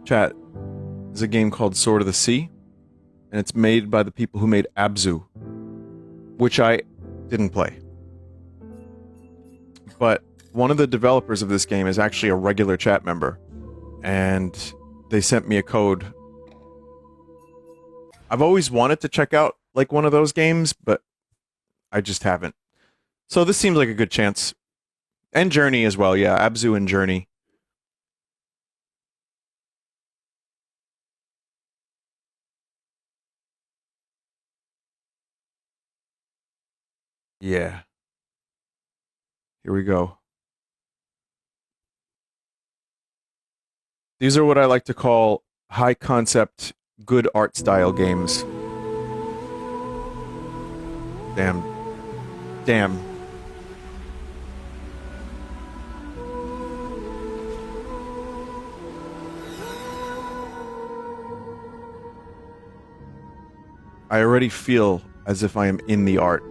chat, is a game called Sword of the Sea, and it's made by the people who made Abzu, which I didn't play. But one of the developers of this game is actually a regular chat member, and they sent me a code. I've always wanted to check out, like, one of those games, but I just haven't. So this seems like a good chance. And Journey as well, yeah, Abzu and Journey. Yeah. Here we go. These are what I like to call high-concept, good art style games. Damn. Damn. I already feel as if I am in the art.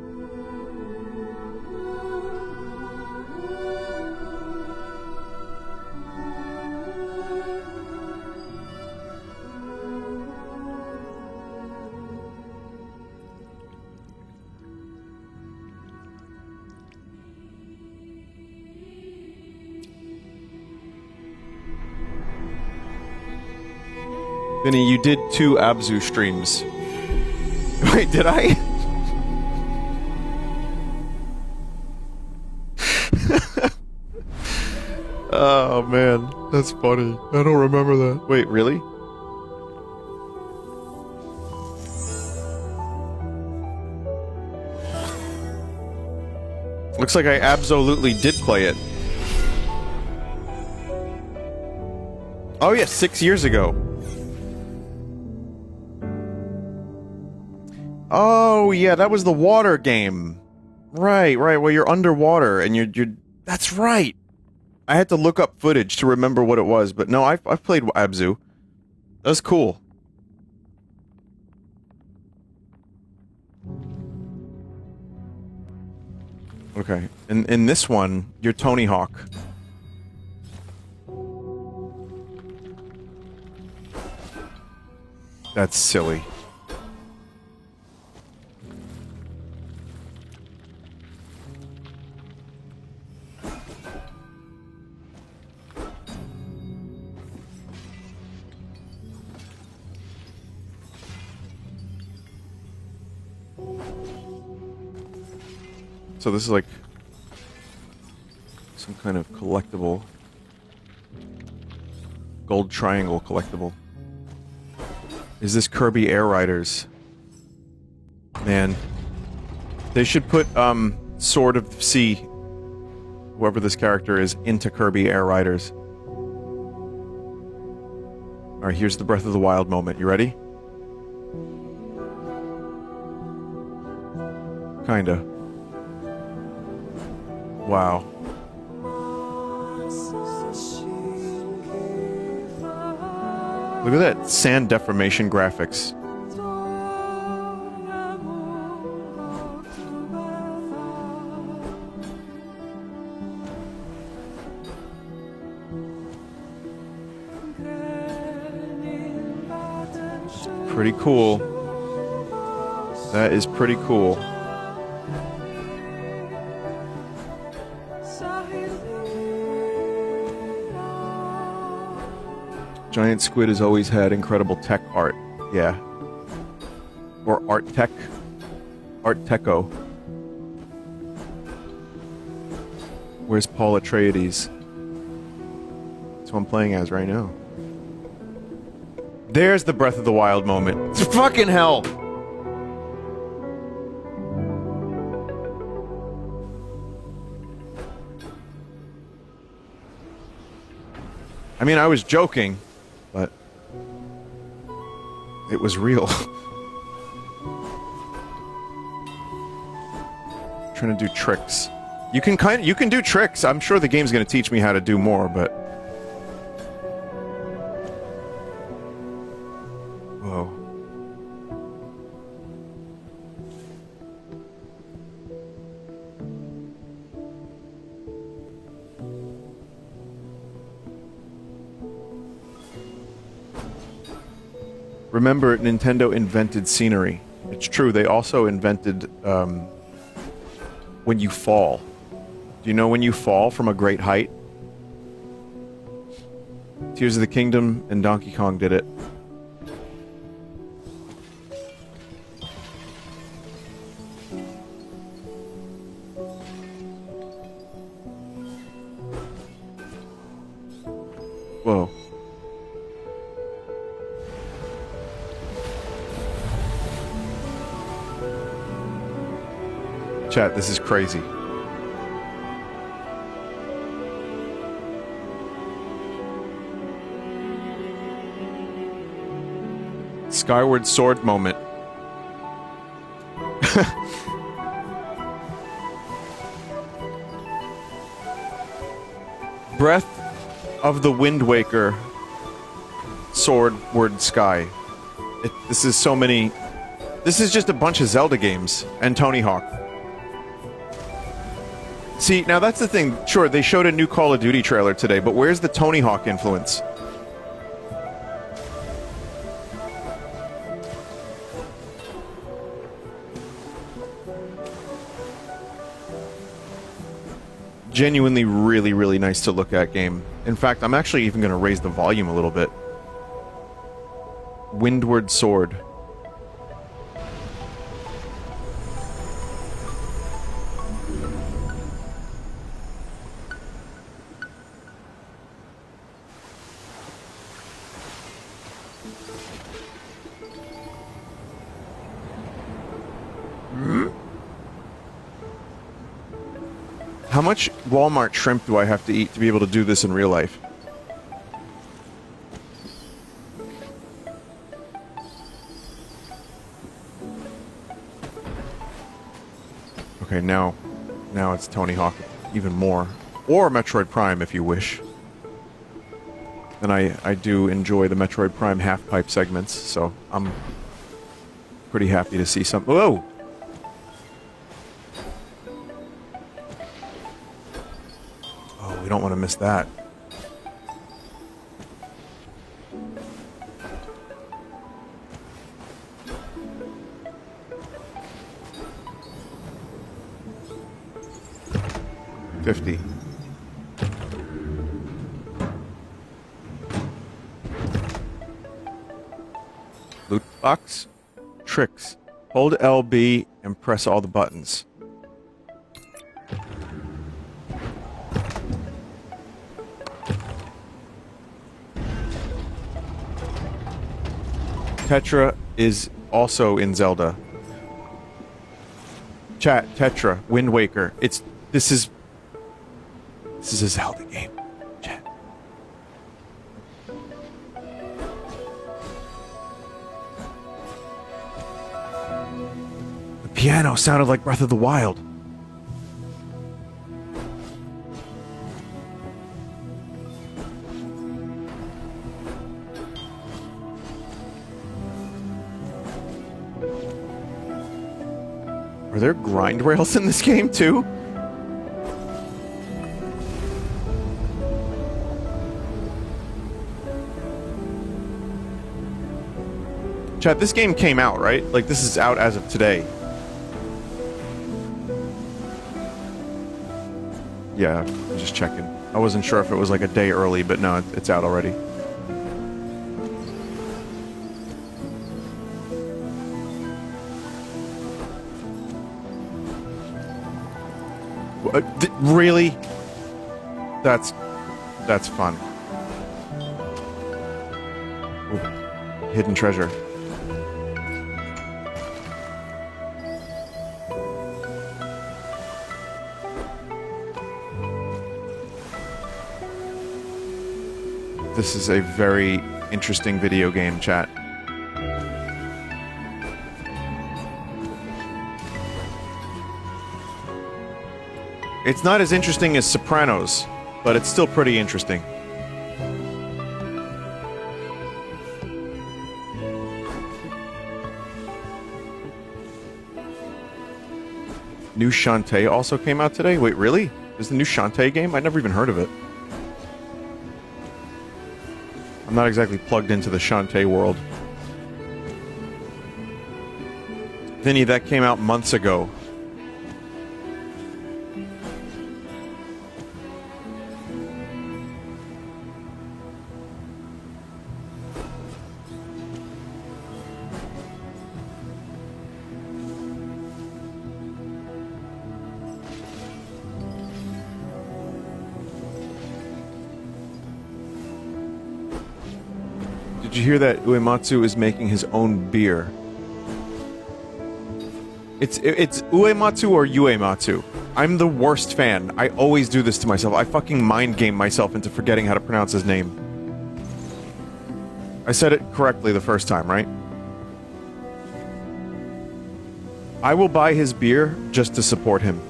Vinny, you did 2 Abzu streams. Wait, did I? Oh man, that's funny. I don't remember that. Wait, really? Looks like I absolutely did play it. Oh yeah, 6 years ago. Oh yeah, that was the water game. Right, where you're underwater and you're that's right. I had to look up footage to remember what it was, but no, I've played Abzu. That was cool. Okay, in this one, you're Tony Hawk. That's silly. So this is like some kind of collectible. Gold triangle collectible. Is this Kirby Air Riders? Man. They should put, Sword of the Sea, whoever this character is, into Kirby Air Riders. Alright, here's the Breath of the Wild moment. You ready? Kinda. Wow. Look at that sand deformation graphics. Pretty cool. That is pretty cool. Giant Squid has always had incredible tech art. Yeah. Or art tech. Art techo. Where's Paul Atreides? That's who I'm playing as right now. There's the Breath of the Wild moment. It's fucking hell! I mean, I was joking, but it was real. Trying to do tricks. You can do tricks. I'm sure the game's gonna teach me how to do more, but whoa. Remember, Nintendo invented scenery. It's true, they also invented, when you fall. Do you know when you fall from a great height? Tears of the Kingdom and Donkey Kong did it. Whoa. Chat, this is crazy. Skyward Sword moment. Breath of the Wind Waker Swordward Sky. This is so many... This is just a bunch of Zelda games and Tony Hawk. See, now that's the thing. Sure, they showed a new Call of Duty trailer today, but where's the Tony Hawk influence? Genuinely really, really nice to look at game. In fact, I'm actually even going to raise the volume a little bit. Windward Sword. How much Walmart shrimp do I have to eat to be able to do this in real life? Okay, now it's Tony Hawk even more. Or Metroid Prime, if you wish. And I do enjoy the Metroid Prime half-pipe segments, so I'm pretty happy to see some... Whoa! We don't want to miss that. $50. Loot box. Tricks. Hold LB and press all the buttons. Tetra is also in Zelda. Chat, Tetra, Wind Waker. This is a Zelda game. Chat. The piano sounded like Breath of the Wild. Are there grind rails in this game, too? Chat, this game came out, right? Like, this is out as of today. Yeah, I'm just checking. I wasn't sure if it was like a day early, but no, it's out already. Really? That's fun. Ooh, hidden treasure. This is a very interesting video game, chat. It's not as interesting as Sopranos, but it's still pretty interesting. New Shantae also came out today? Wait, really? Is the new Shantae game? I never even heard of it. I'm not exactly plugged into the Shantae world. Vinny, that came out months ago. Did you hear that Uematsu is making his own beer? It's Uematsu or Uematsu. I'm the worst fan. I always do this to myself. I fucking mind game myself into forgetting how to pronounce his name. I said it correctly the first time, right? I will buy his beer just to support him.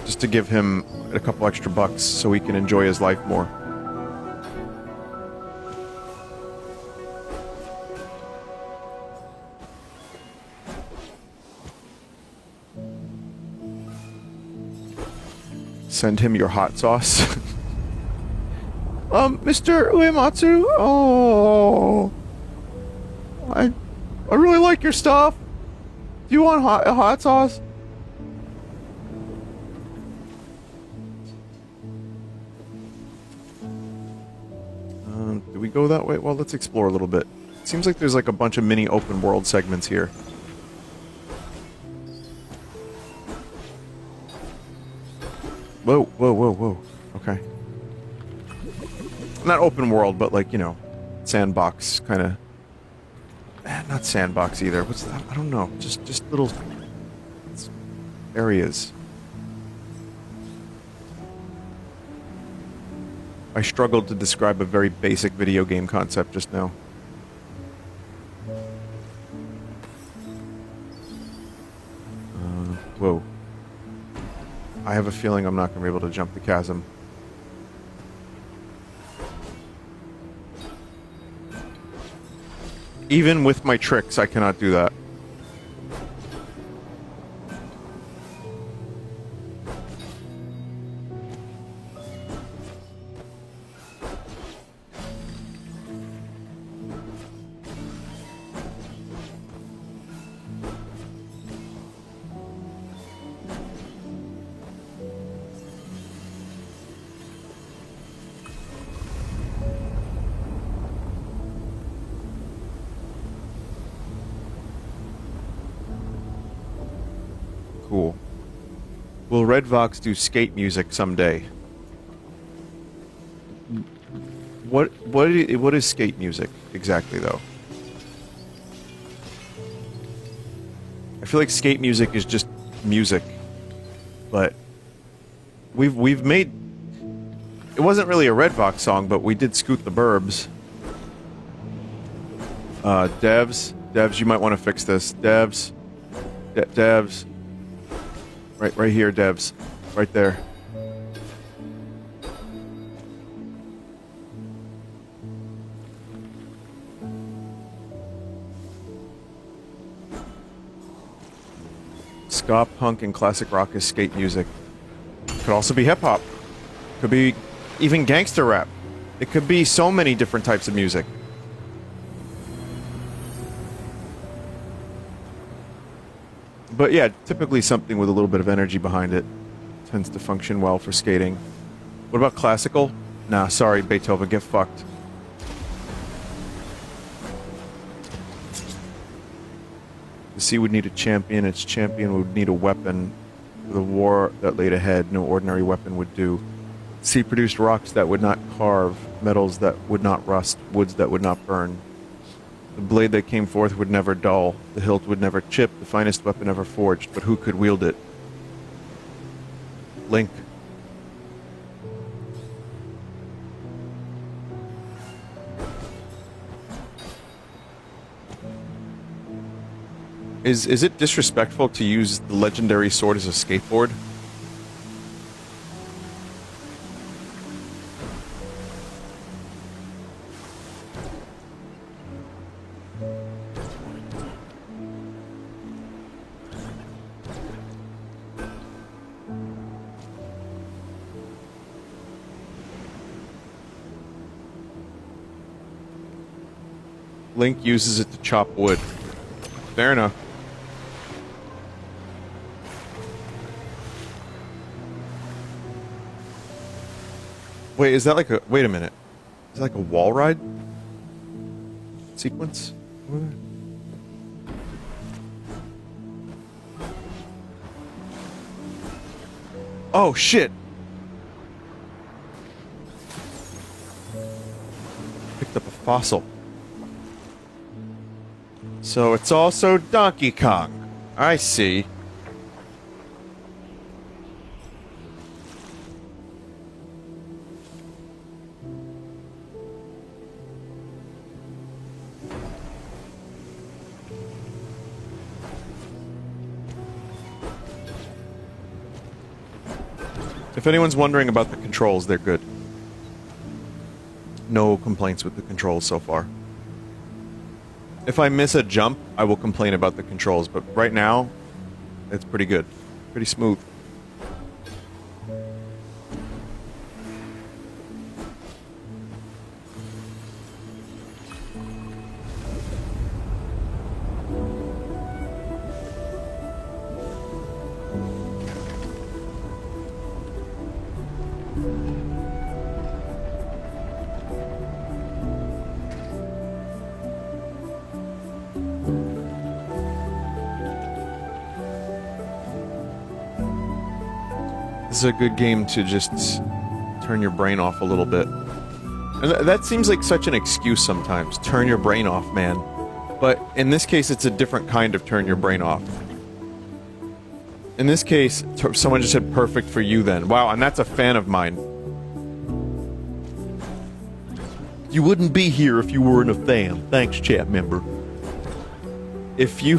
Just to give him a couple extra bucks so he can enjoy his life more. Send him your hot sauce. Mr. Uematsu, oh, I really like your stuff. Do you want hot sauce? Do we go that way? Well, let's explore a little bit. It seems like there's like a bunch of mini open world segments here. Whoa, whoa, whoa, whoa. Okay. Not open world, but like, you know, sandbox kind of. Not sandbox either. What's that? I don't know. Just little areas. I struggled to describe a very basic video game concept just now. Whoa. I have a feeling I'm not going to be able to jump the chasm. Even with my tricks, I cannot do that. Cool. Will Red Vox do skate music someday? What is skate music exactly though? I feel like skate music is just music, but we've made. It wasn't really a Red Vox song, but we did Scoot the Burbs. Devs, you might want to fix this. Devs. Right here, Devs. Right there. Ska, punk, and classic rock is skate music. Could also be hip-hop. Could be even gangster rap. It could be so many different types of music. But yeah, typically something with a little bit of energy behind it tends to function well for skating. What about classical? Nah, sorry, Beethoven, get fucked. The sea would need a champion, its champion would need a weapon. For the war that laid ahead, no ordinary weapon would do. The sea produced rocks that would not carve, metals that would not rust, woods that would not burn. The blade that came forth would never dull, the hilt would never chip, the finest weapon ever forged, but who could wield it? Link. Is it disrespectful to use the legendary sword as a skateboard? Link uses it to chop wood. Fair enough. Wait, is that like a... Wait a minute. Is that like a wall ride? Sequence? Oh, shit! Picked up a fossil. So it's also Donkey Kong. I see. If anyone's wondering about the controls, they're good. No complaints with the controls so far. If I miss a jump, I will complain about the controls, but right now, it's pretty good. Pretty smooth. This is a good game to just turn your brain off a little bit. And that seems like such an excuse sometimes. Turn your brain off, man. But in this case, it's a different kind of turn your brain off. In this case, someone just said perfect for you then. Wow, and that's a fan of mine. You wouldn't be here if you weren't a fan. Thanks, chat member. If you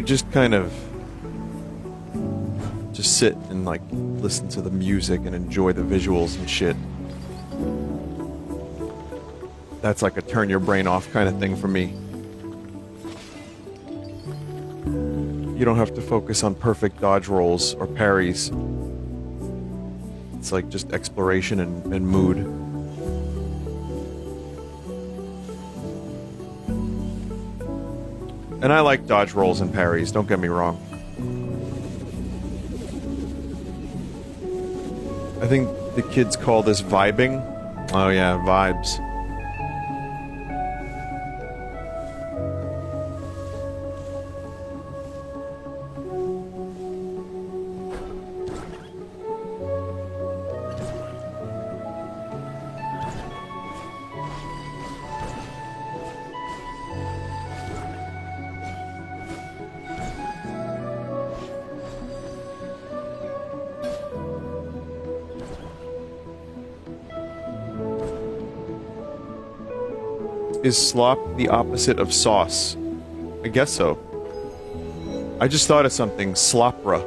just kind of just sit and like listen to the music and enjoy the visuals and shit. That's like a turn your brain off kind of thing for me. You don't have to focus on perfect dodge rolls or parries. It's like just exploration and mood. And I like dodge rolls and parries, don't get me wrong. I think the kids call this vibing. Oh yeah, vibes. Is slop the opposite of sauce? I guess so. I just thought of something. Slopra.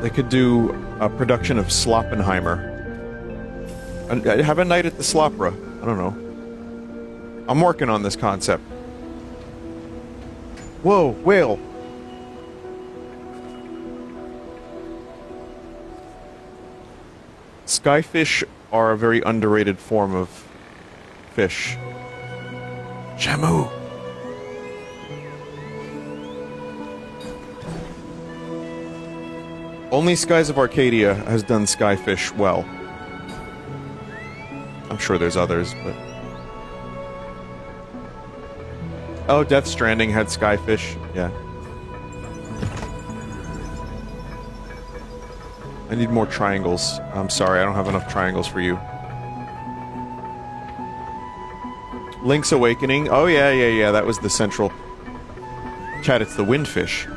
They could do a production of Sloppenheimer. Have a night at the Slopra. I don't know. I'm working on this concept. Whoa, whale! Skyfish are a very underrated form of fish. Shamu! Only Skies of Arcadia has done Skyfish well. I'm sure there's others, but... Oh, Death Stranding had Skyfish. Yeah. I need more triangles. I'm sorry, I don't have enough triangles for you. Link's Awakening. Oh, yeah. That was the central... Chat, it's the Windfish.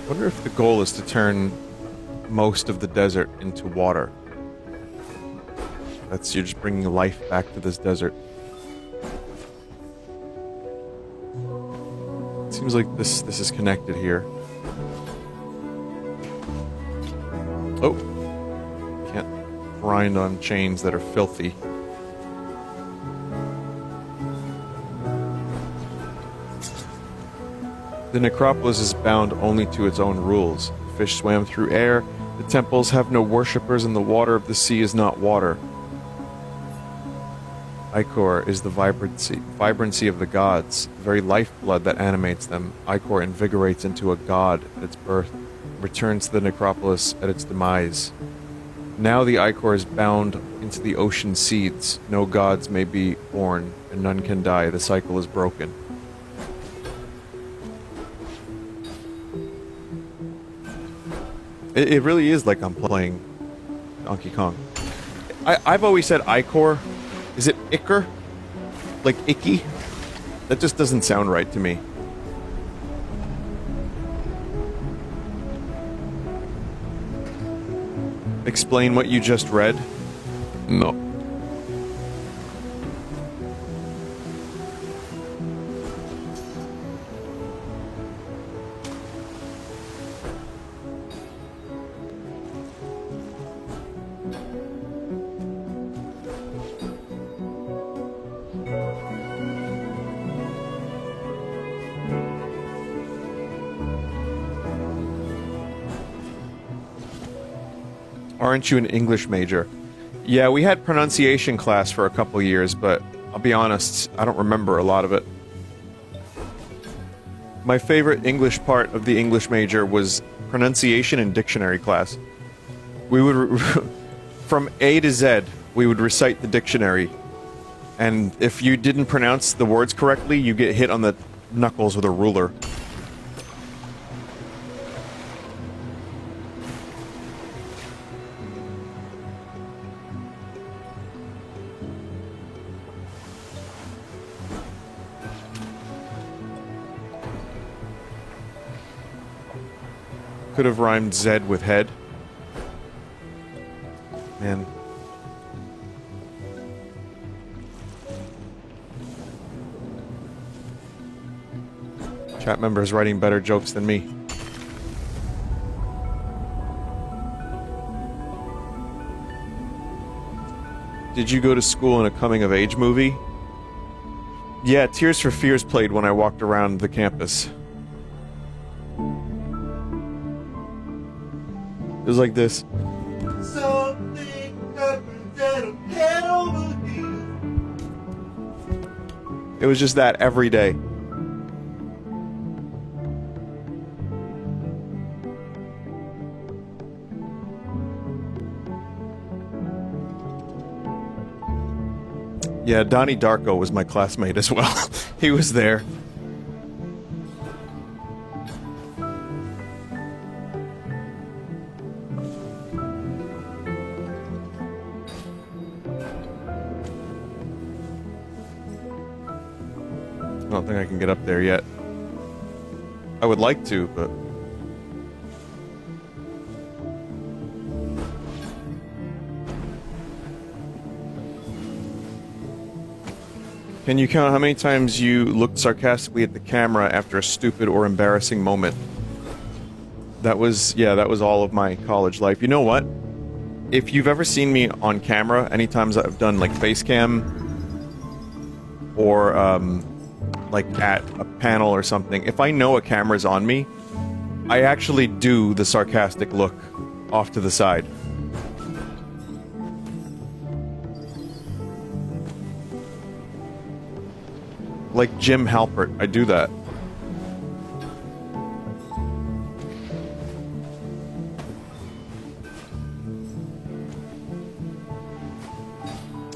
wonder if the goal is to turn most of the desert into water. You're just bringing life back to this desert. It seems like this is connected here. Oh. Can't grind on chains that are filthy. The necropolis is bound only to its own rules. The fish swam through air. The temples have no worshippers, and the water of the sea is not water. Ichor is the vibrancy of the gods, the very lifeblood that animates them. Ichor invigorates into a god at its birth, returns to the necropolis at its demise. Now the Ichor is bound into the ocean seeds. No gods may be born, and none can die. The cycle is broken. It really is like I'm playing Donkey Kong. I've always said Ichor. Is it Ichor? Like icky? That just doesn't sound right to me. Explain what you just read? No. Aren't you an English major? Yeah, we had pronunciation class for a couple years, but I'll be honest, I don't remember a lot of it. My favorite English part of the English major was pronunciation and dictionary class. We would, from A to Z, we would recite the dictionary, and if you didn't pronounce the words correctly, you get hit on the knuckles with a ruler. Could have rhymed Zed with head. Man. Chat member is writing better jokes than me. Did you go to school in a coming-of-age movie? Yeah, Tears for Fears played when I walked around the campus. It was like this. It was just that every day. Yeah, Donnie Darko was my classmate as well. He was there. I don't think I can get up there yet. I would like to, but... Can you count how many times you looked sarcastically at the camera after a stupid or embarrassing moment? That was, yeah, that was all of my college life. You know what? If you've ever seen me on camera, any times I've done, like, face cam, or, like, at a panel or something, if I know a camera's on me, I actually do the sarcastic look off to the side. Like Jim Halpert, I do that.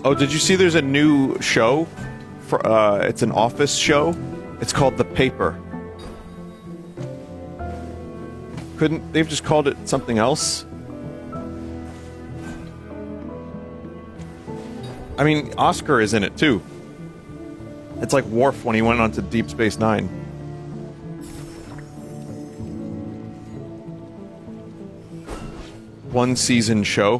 Oh, did you see there's a new show? For, it's an office show. It's called The Paper. Couldn't they've just called it something else? I mean, Oscar is in it too. It's like Worf when he went on to Deep Space Nine. one season show.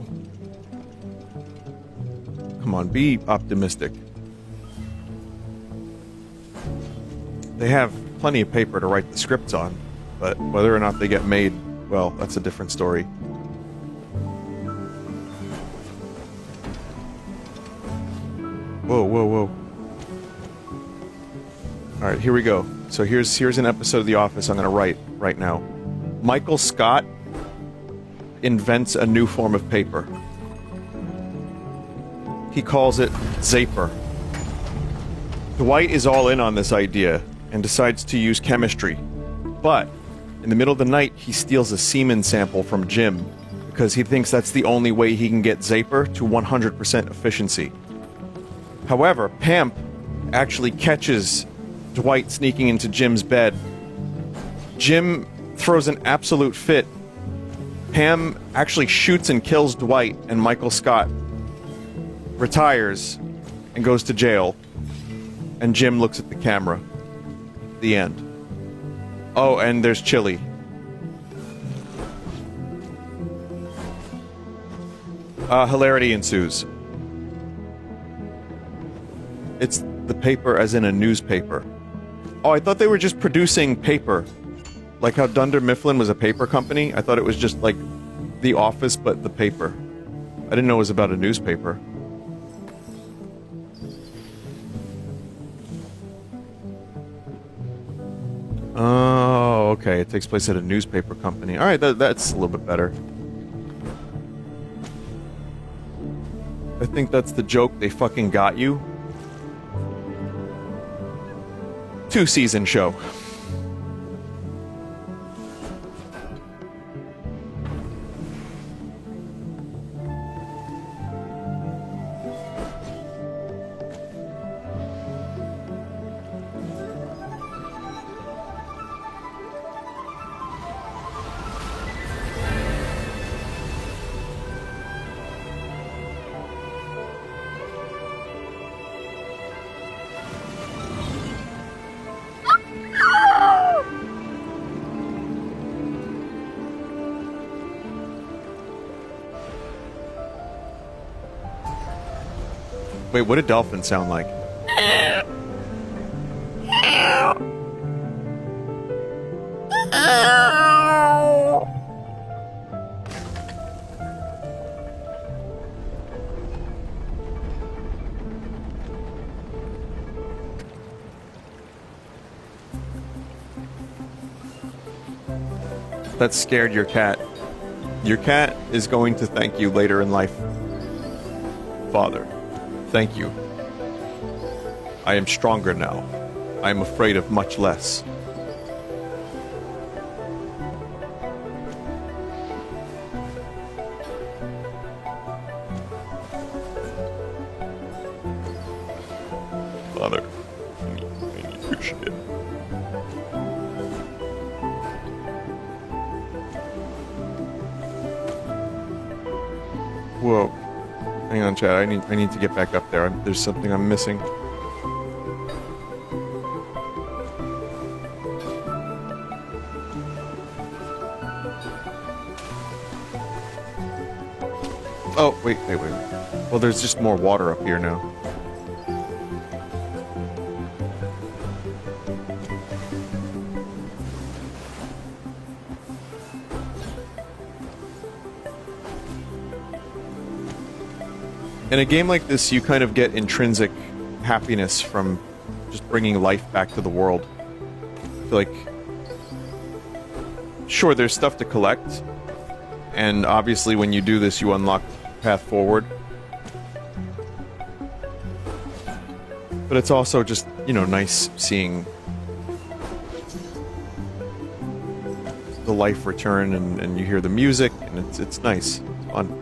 Come on, be optimistic. They have plenty of paper to write the scripts on, but whether or not they get made, well, that's a different story. Whoa, whoa, whoa. Alright, here we go. So here's an episode of The Office I'm gonna write right now. Michael Scott invents a new form of paper. He calls it Zaper. Dwight is all in on this idea and decides to use chemistry. But in the middle of the night, he steals a semen sample from Jim because he thinks that's the only way he can get Zaper to 100% efficiency. However, Pam actually catches Dwight sneaking into Jim's bed. Jim throws an absolute fit. Pam actually shoots and kills Dwight, and Michael Scott retires and goes to jail. And Jim looks at the camera. The end. Oh, and there's Chili. Hilarity ensues. It's the paper as in a newspaper. Oh, I thought they were just producing paper. Like how Dunder Mifflin was a paper company. I thought it was just like The Office, but the paper. I didn't know it was about a newspaper. Oh, okay. It takes place at a newspaper company. Alright, that's a little bit better. I think that's the joke. They fucking got you. 2-season show. Wait, what did dolphins sound like? That scared your cat. Your cat is going to thank you later in life. Father, thank you. I am stronger now. I am afraid of much less. Father, I need your shit. Whoa. Hang on, Chad. I need to get back up there. There's something I'm missing. Oh, wait. Well, there's just more water up here now. In a game like this, you kind of get intrinsic happiness from just bringing life back to the world. I feel like... Sure, there's stuff to collect, and obviously when you do this, you unlock the path forward. But it's also just, you know, nice seeing the life return, and you hear the music, and it's nice. It's fun.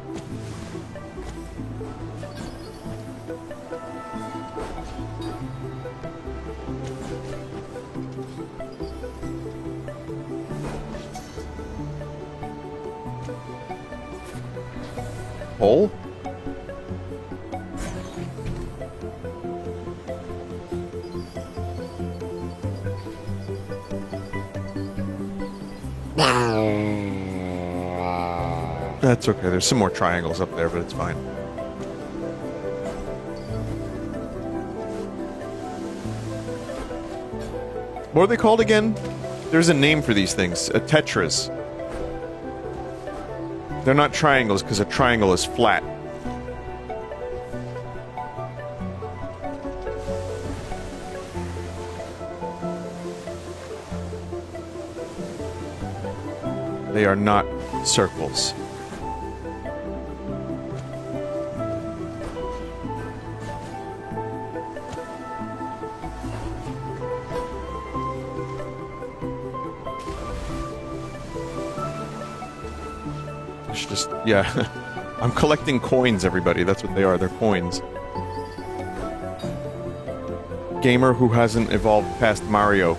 Hole? That's okay. There's some more triangles up there, but it's fine. What are they called again? There's a name for these things. Tetras. They're not triangles because a triangle is flat. They are not circles. It's just, yeah. I'm collecting coins, everybody. That's what they are. They're coins. Gamer who hasn't evolved past Mario.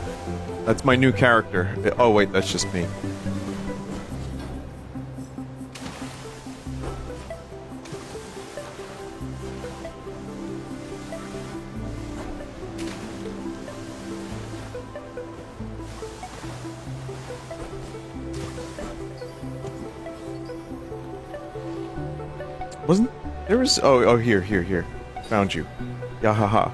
That's my new character. Oh, wait, that's just me. Wasn't there was oh here. Found you. Yahaha.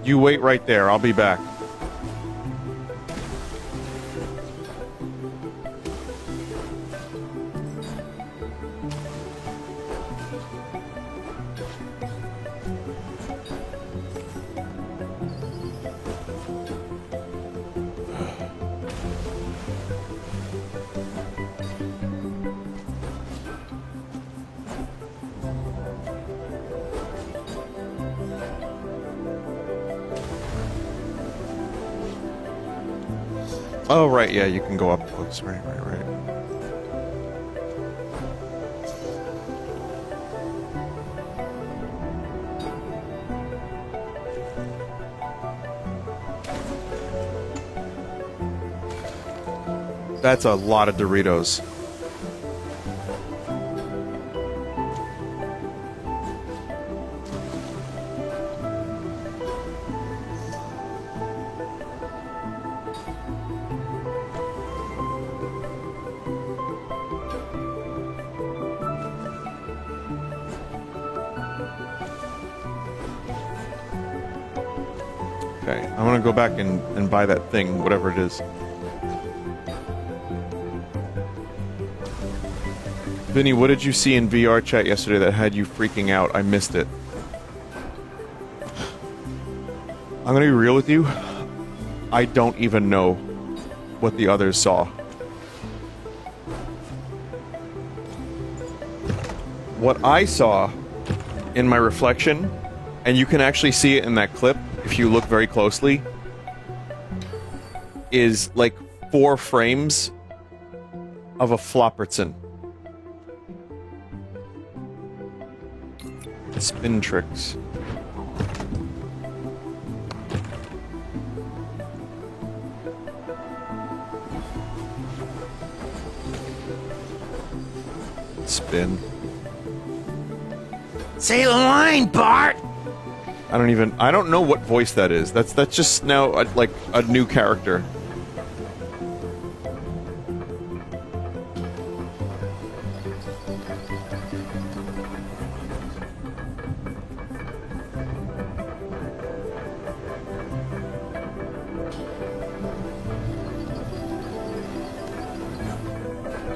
You wait right there, I'll be back. Oh, right, yeah, you can go up close. Right. That's a lot of Doritos. Okay, I want to go back and buy that thing, whatever it is. Vinny, what did you see in VR chat yesterday that had you freaking out? I missed it. I'm gonna be real with you. I don't even know what the others saw. What I saw in my reflection, and you can actually see it in that clip if you look very closely, is like 4 frames of a Flopperton. Spin tricks. Spin. Say the line, Bart! I don't know what voice that is. That's just now like a new character.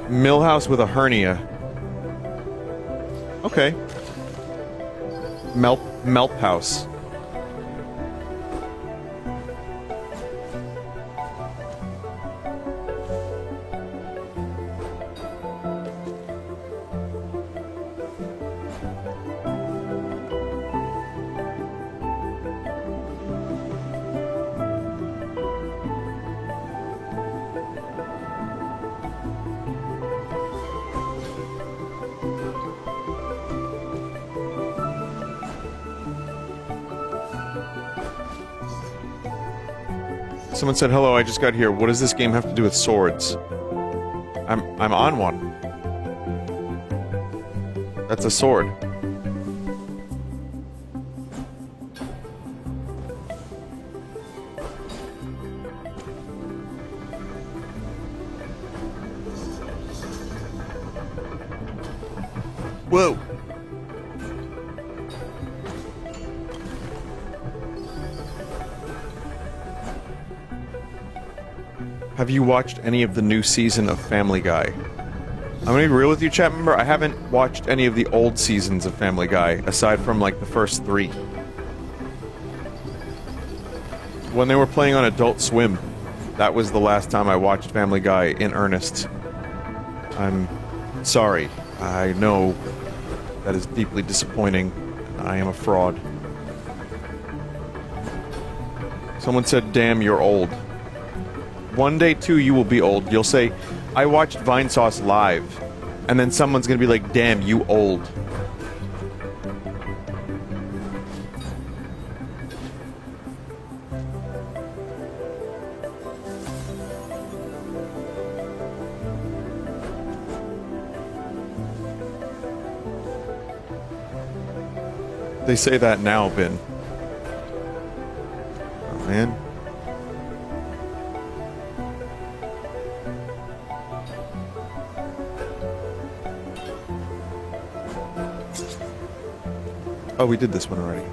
Millhouse with a hernia. Okay. Melp house. Someone said, hello, I just got here. What does this game have to do with swords? I'm on one. That's a sword. Whoa! Have you watched any of the new season of Family Guy? I'm gonna be real with you, chat member. I haven't watched any of the old seasons of Family Guy, aside from, like, the first 3. When they were playing on Adult Swim, that was the last time I watched Family Guy in earnest. I'm sorry. I know that is deeply disappointing. I am a fraud. Someone said, damn, you're old. One day, too, you will be old. You'll say, I watched Vinesauce live. And then someone's gonna be like, damn, you old. They say that now, Vin. Oh, man. Oh, we did this one already.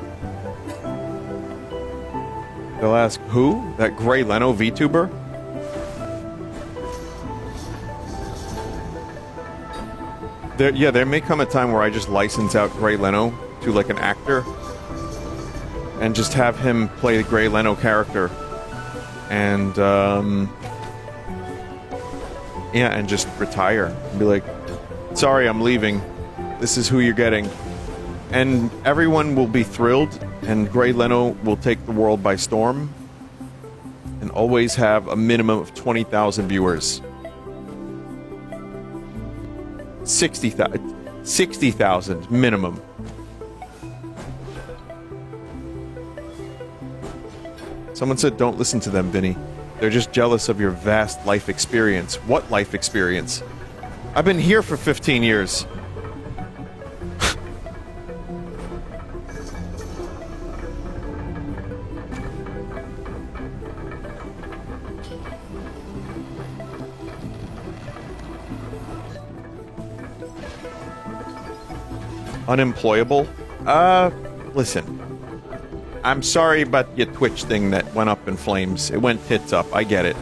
They'll ask, who? That Gray Leno VTuber? There may come a time where I just license out Gray Leno to, like, an actor. And just have him play the Gray Leno character. And, yeah, and just retire. And be like, sorry, I'm leaving. This is who you're getting. And everyone will be thrilled, and Gray Leno will take the world by storm, and always have a minimum of 20,000 viewers. 60,000 minimum. Someone said, don't listen to them, Vinny. They're just jealous of your vast life experience. What life experience? I've been here for 15 years. Unemployable? Listen. I'm sorry about your Twitch thing that went up in flames. It went tits up, I get it.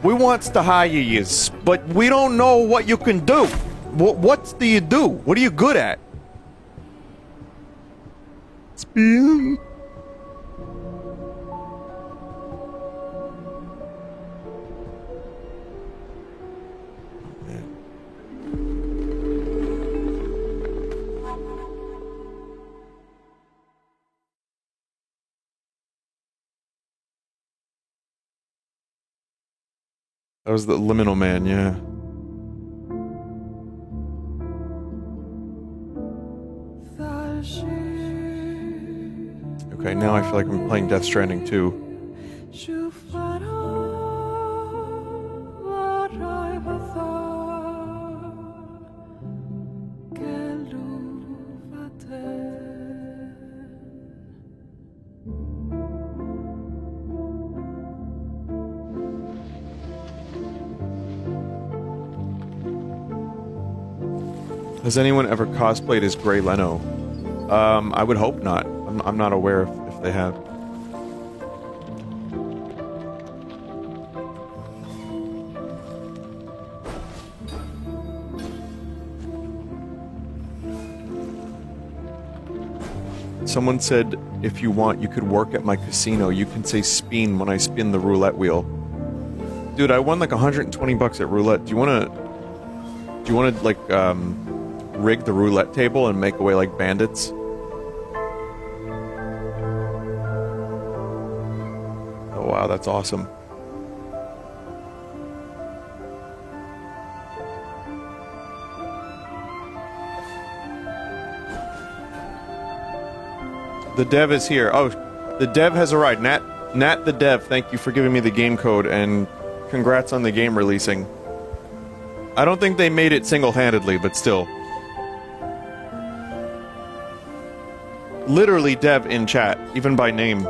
We wants to hire yous, but we don't know what you can do. What do you do? What are you good at? Spin. That was the Liminal Man, yeah. Okay, now I feel like I'm playing Death Stranding 2. Has anyone ever cosplayed as Gray Leno? I would hope not. I'm not aware if they have. Someone said, if you want, you could work at my casino. You can say spin when I spin the roulette wheel. Dude, I won like 120 bucks at roulette. Do you wanna like, rig the roulette table and make away like bandits? Oh wow, that's awesome. The dev is here. Oh, the dev has arrived. Nat the dev, thank you for giving me the game code, and congrats on the game releasing. I don't think they made it single-handedly, but still. literally dev in chat, even by name.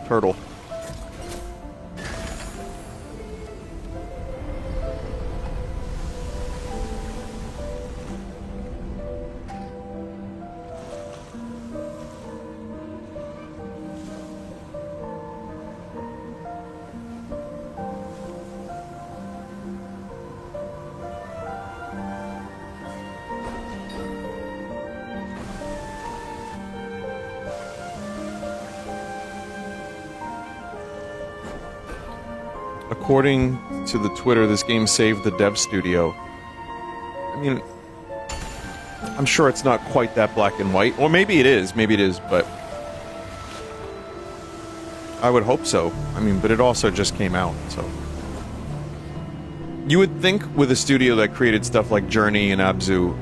Turtle. According to the Twitter, this game saved the dev studio. I mean, I'm sure it's not quite that black and white. Or maybe it is, but... I would hope so. I mean, but it also just came out, so... You would think with a studio that created stuff like Journey and Abzu,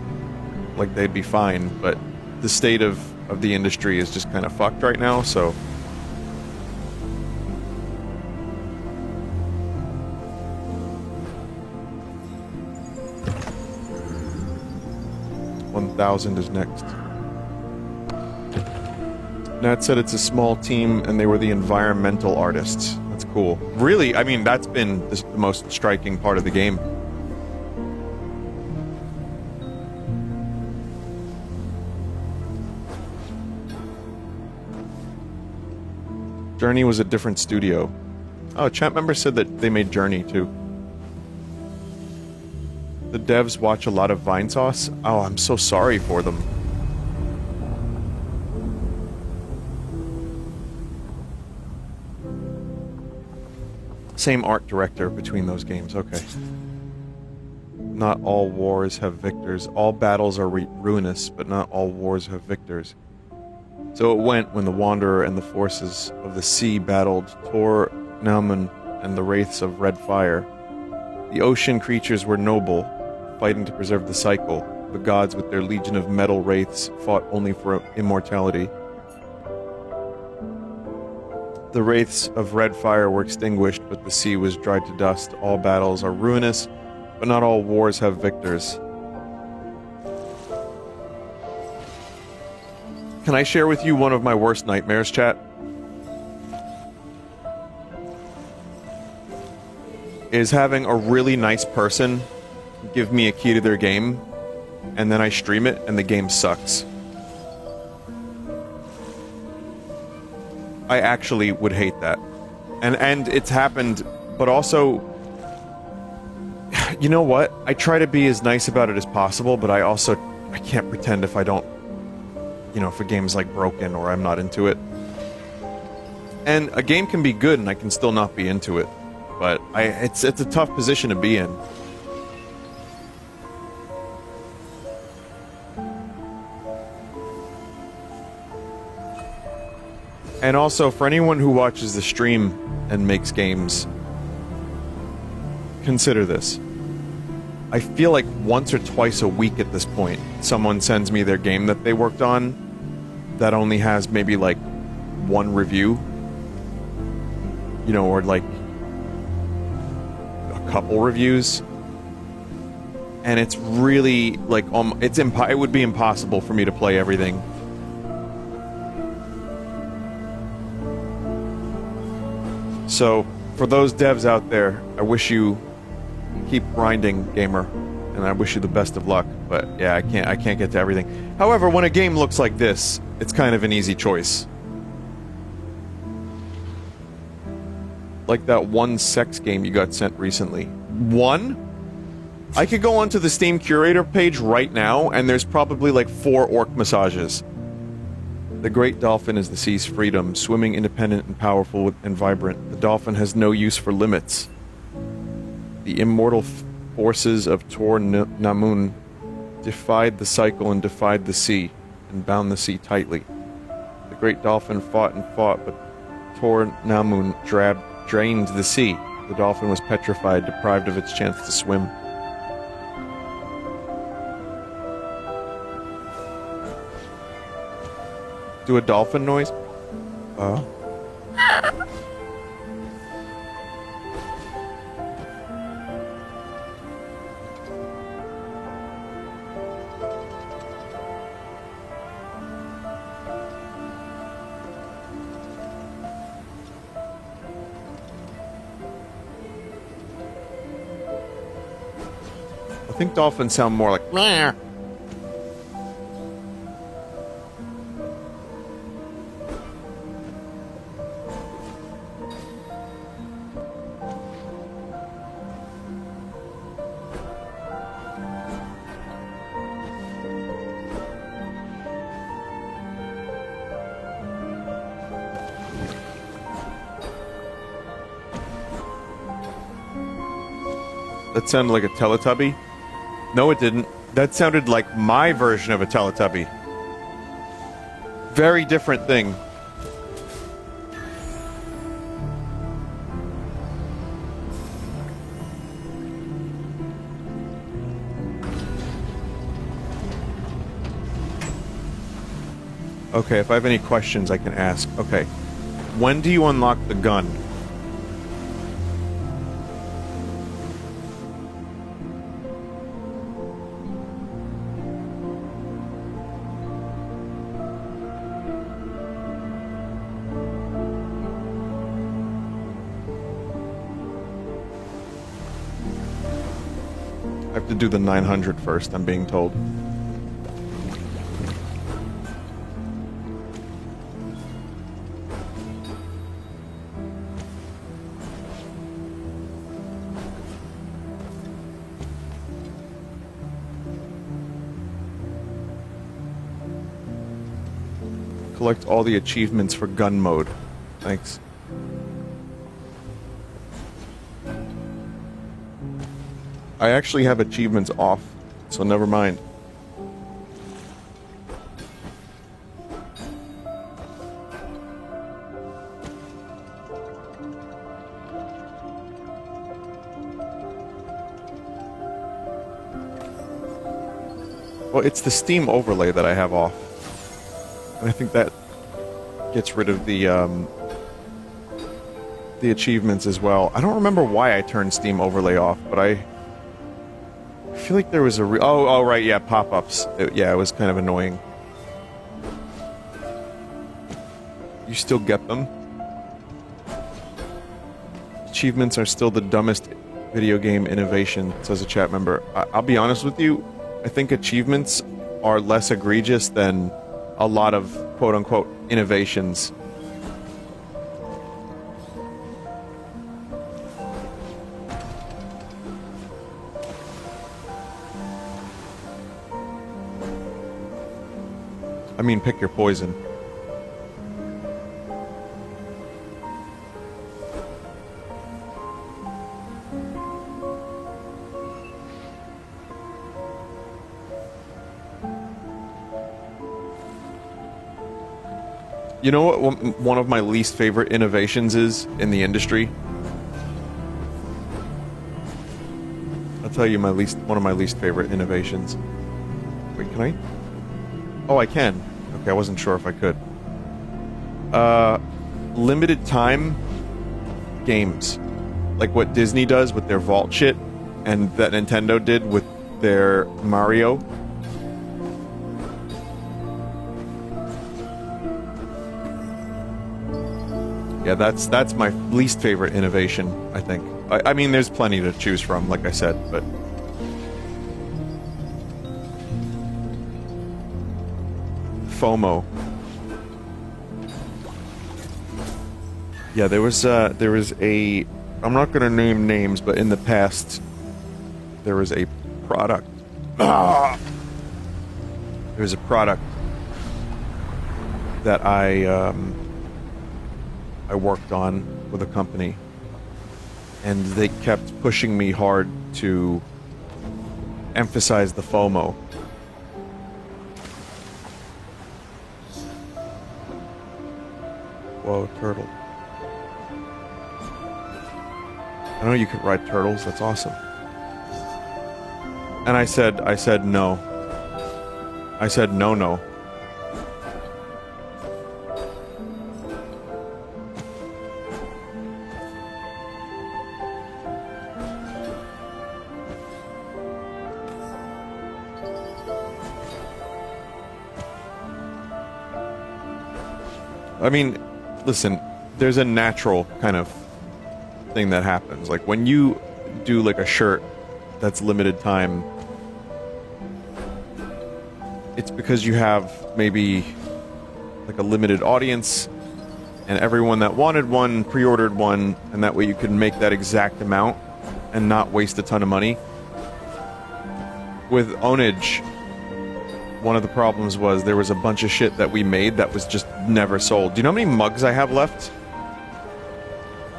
like, they'd be fine, but the state of the industry is just kind of fucked right now, so... 1000 is next. Nat said it's a small team and they were the environmental artists. That's cool. Really, I mean, that's been the most striking part of the game. Journey was a different studio. Oh, a chat member said that they made Journey too. The devs watch a lot of Vinesauce? Oh, I'm so sorry for them. Same art director between those games, okay. Not all wars have victors. All battles are ruinous, but not all wars have victors. So it went when the Wanderer and the forces of the sea battled Tor Naumun and the wraiths of red fire. The ocean creatures were noble, fighting to preserve the cycle. The gods with their legion of metal wraiths fought only for immortality. The wraiths of red fire were extinguished, but the sea was dried to dust. All battles are ruinous, but not all wars have victors. Can I share with you one of my worst nightmares, chat? Is having a really nice person give me a key to their game, and then I stream it, and the game sucks. I actually would hate that. And it's happened, but also... You know what? I try to be as nice about it as possible, but I can't pretend if I don't... You know, if a game's, like, broken or I'm not into it. And a game can be good, and I can still not be into it. But it's a tough position to be in. And also, for anyone who watches the stream and makes games, consider this. I feel like once or twice a week at this point, someone sends me their game that they worked on that only has maybe, like, one review. You know, or, like, a couple reviews. And it's really, like, it would be impossible for me to play everything. So, for those devs out there, I wish you keep grinding, gamer, and I wish you the best of luck. But yeah, I can't get to everything. However, when a game looks like this, it's kind of an easy choice. Like that one sex game you got sent recently. One? I could go onto the Steam Curator page right now, and there's probably like 4 orc massages. The great dolphin is the sea's freedom, swimming independent and powerful and vibrant. The dolphin has no use for limits. The immortal forces of Tor Naumun defied the cycle and defied the sea, and bound the sea tightly. The great dolphin fought and fought, but Tor Naumun drained the sea. The dolphin was petrified, deprived of its chance to swim. Do a dolphin noise? think dolphins sound more like Meow. that sounded like a Teletubby. No, it didn't. That sounded like my version of a Teletubby. Very different thing. Okay, if I have any questions, I can ask. Okay. When do you unlock the gun? I have to do the 900 first, I'm being told. Collect all the achievements for gun mode. Thanks. I actually have achievements off, so never mind. Well, it's the Steam overlay that I have off. And I think that gets rid of the achievements as well. I don't remember why I turned Steam overlay off, but I feel like there was a oh right, yeah, pop-ups. Yeah, it was kind of annoying. You still get them? Achievements are still the dumbest video game innovation, says a chat member. I'll be honest with you, I think achievements are less egregious than a lot of quote-unquote innovations. I mean, pick your poison. You know what one of my least favorite innovations is in the industry? I'll tell you one of my least favorite innovations. Wait, can I? Oh, I can. Okay, I wasn't sure if I could. Limited time games. Like what Disney does with their Vault shit, and that Nintendo did with their Mario. Yeah, that's my least favorite innovation, I think. I mean, there's plenty to choose from, like I said, but... FOMO. Yeah, there was a... I'm not gonna name names, but in the past, there was a product... There was a product that I worked on with a company, and they kept pushing me hard to emphasize the FOMO. Whoa, turtle. I know you could ride turtles, that's awesome. And I said no. I said no. I mean, listen, there's a natural kind of thing that happens. Like, when you do, like, a shirt that's limited time, it's because you have maybe like a limited audience, and everyone that wanted one pre-ordered one, and that way you could make that exact amount and not waste a ton of money. With Ownage, one of the problems was there was a bunch of shit that we made that was just never sold. Do you know how many mugs I have left?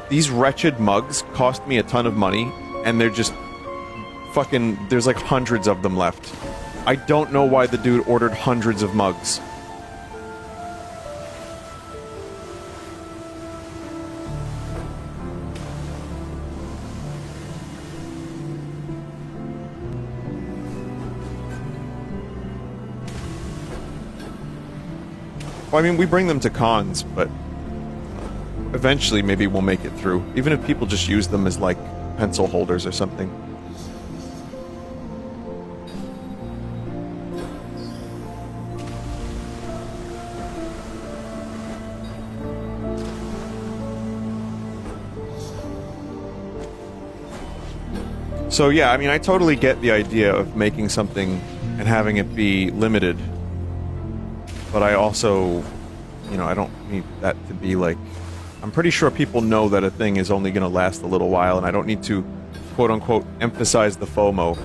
These wretched mugs cost me a ton of money, and they're just fucking... there's like hundreds of them left. I don't know why the dude ordered hundreds of mugs. Well, I mean, we bring them to cons, but eventually maybe we'll make it through. Even if people just use them as, like, pencil holders or something. So yeah, I mean, I totally get the idea of making something and having it be limited. But I also, you know, I don't need that to be like... I'm pretty sure people know that a thing is only going to last a little while, and I don't need to, quote-unquote, emphasize the FOMO.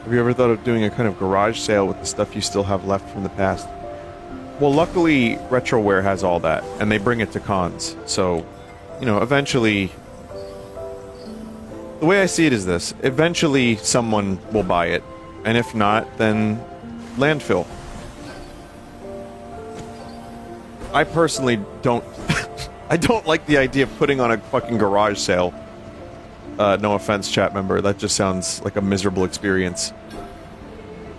Have you ever thought of doing a kind of garage sale with the stuff you still have left from the past? Well, luckily, Retroware has all that, and they bring it to cons. So, you know, eventually... The way I see it is this. Eventually, someone will buy it. And if not, then landfill. I personally don't... I don't like the idea of putting on a fucking garage sale. No offense, chat member. That just sounds like a miserable experience.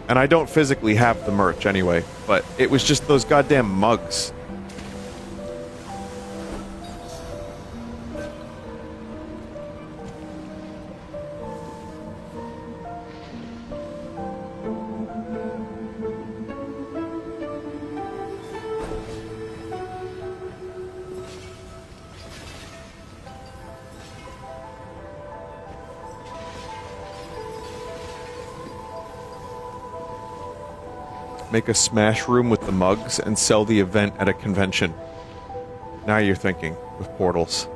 And I don't physically have the merch anyway, but it was just those goddamn mugs. Make a smash room with the mugs and sell the event at a convention. Now you're thinking, with portals.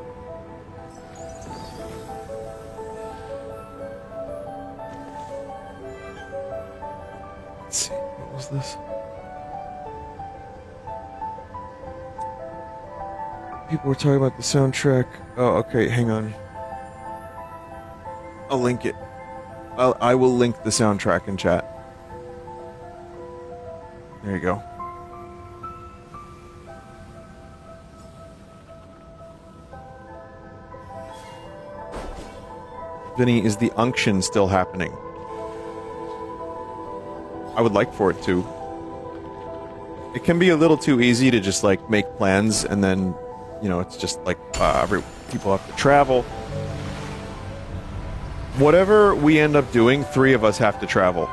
Let's see, what was this? People were talking about the soundtrack. Oh, okay, hang on. I'll link it. I will link the soundtrack in chat. There you go. Vinny, is the unction still happening? I would like for it to. It can be a little too easy to just, like, make plans and then, you know, it's just like, people have to travel. Whatever we end up doing, 3 of us have to travel.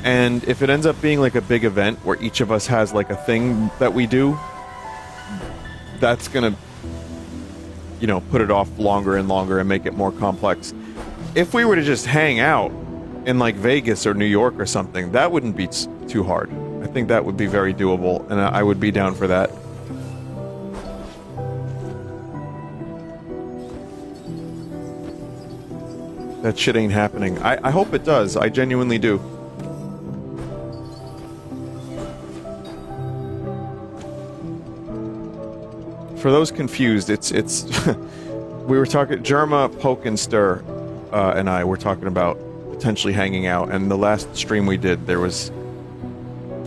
And if it ends up being like a big event where each of us has like a thing that we do, that's gonna, you know, put it off longer and longer and make it more complex. If we were to just hang out in like Vegas or New York or something, that wouldn't be too hard. I think that would be very doable, and I would be down for that. That shit ain't happening. I hope it does. I genuinely do. For those confused, it's we were talking, Jerma, Poke, and Stir, and I were talking about potentially hanging out, and the last stream we did, there was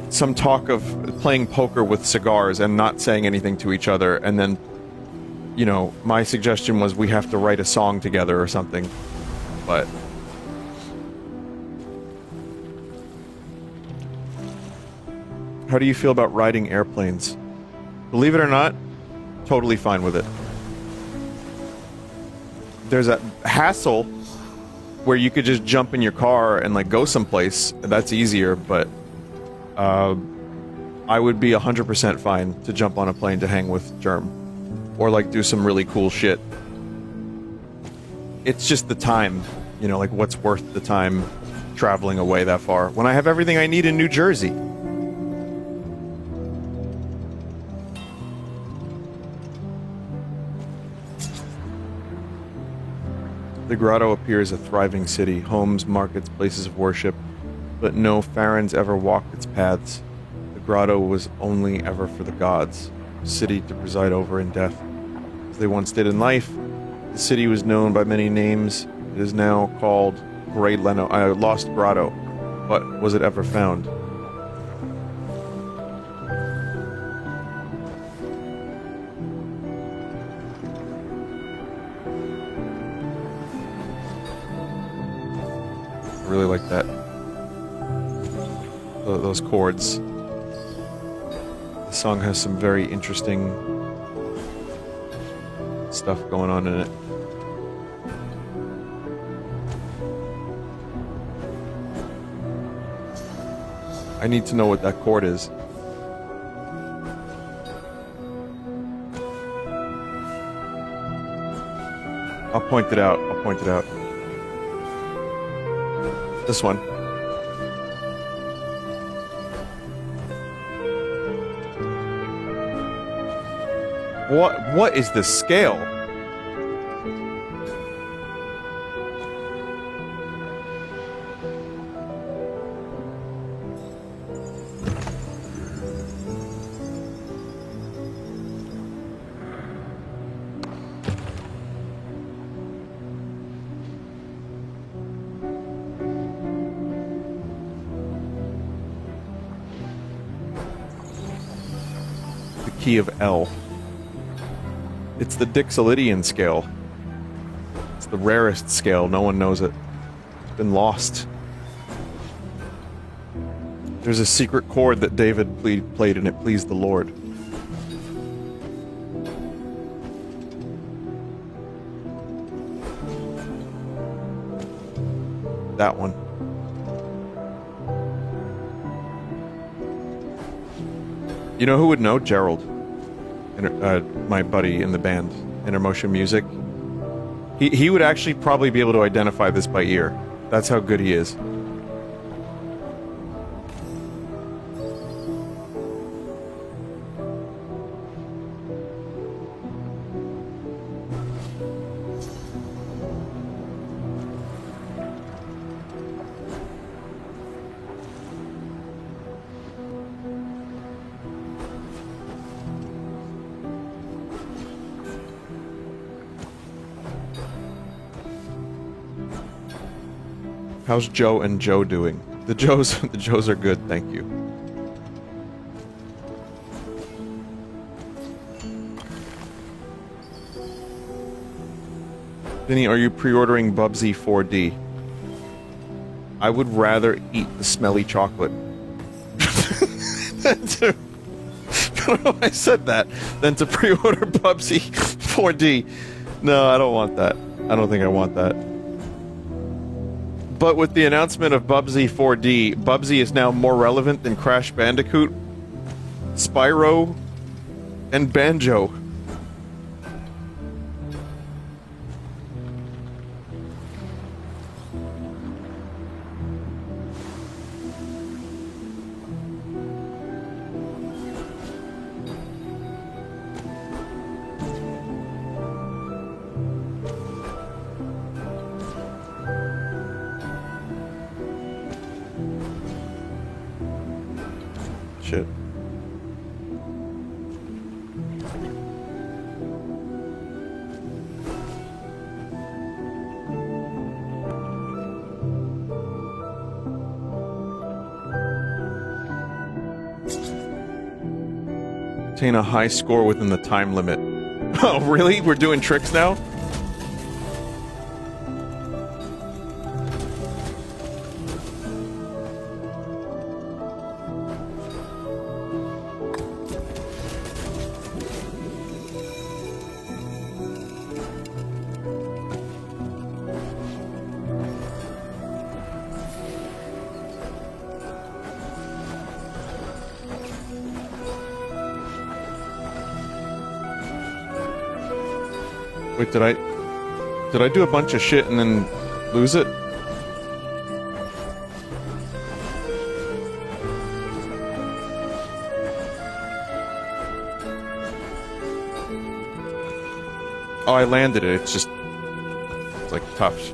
some talk of playing poker with cigars and not saying anything to each other, and then, you know, my suggestion was we have to write a song together or something, but... How do you feel about riding airplanes? Believe it or not, totally fine with it. There's a hassle where you could just jump in your car and like go someplace. That's easier, but I would be 100% fine to jump on a plane to hang with Germ. Or like do some really cool shit. It's just the time, you know, like what's worth the time traveling away that far when I have everything I need in New Jersey. The grotto appears a thriving city, homes, markets, places of worship, but no Farrens ever walked its paths. The grotto was only ever for the gods, a city to preside over in death. As they once did in life, the city was known by many names. It is now called Grey Leno, Lost Grotto, but was it ever found? I really like that. Those chords. The song has some very interesting stuff going on in it. I need to know what that chord is. I'll point it out. I'll point it out. This one. What is the scale? The key of L. It's the Dixolydian scale. It's the rarest scale. No one knows it. It's been lost. There's a secret chord that David played and it pleased the Lord. That one. You know who would know? Gerald. My buddy in the band, Intermotion Music. He would actually probably be able to identify this by ear. That's how good he is. How's Joe and Joe doing? The Joes are good, thank you. Vinny, are you pre-ordering Bubsy 4D? I would rather eat the smelly chocolate. I don't know why I said that. Than to pre-order Bubsy 4D. No, I don't want that. I don't think I want that. But with the announcement of Bubsy 4D, Bubsy is now more relevant than Crash Bandicoot, Spyro, and Banjo. Shit. Obtain a high score within the time limit. Oh, really? We're doing tricks now? Wait, did I do a bunch of shit and then lose it? Oh, I landed it. It's like tough.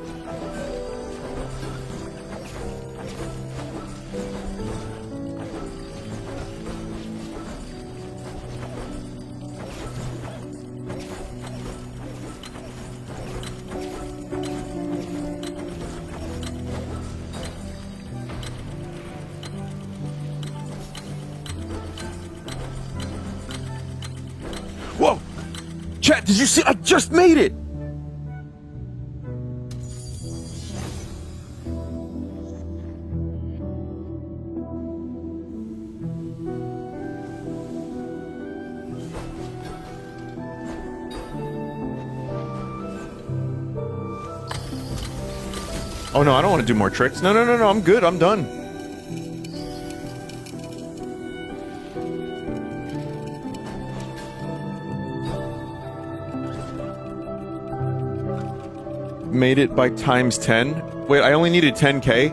Whoa! Chat, did you see? I just made it! Oh no, I don't want to do more tricks. No, I'm good, I'm done. Made it by times 10? Wait, I only needed 10k?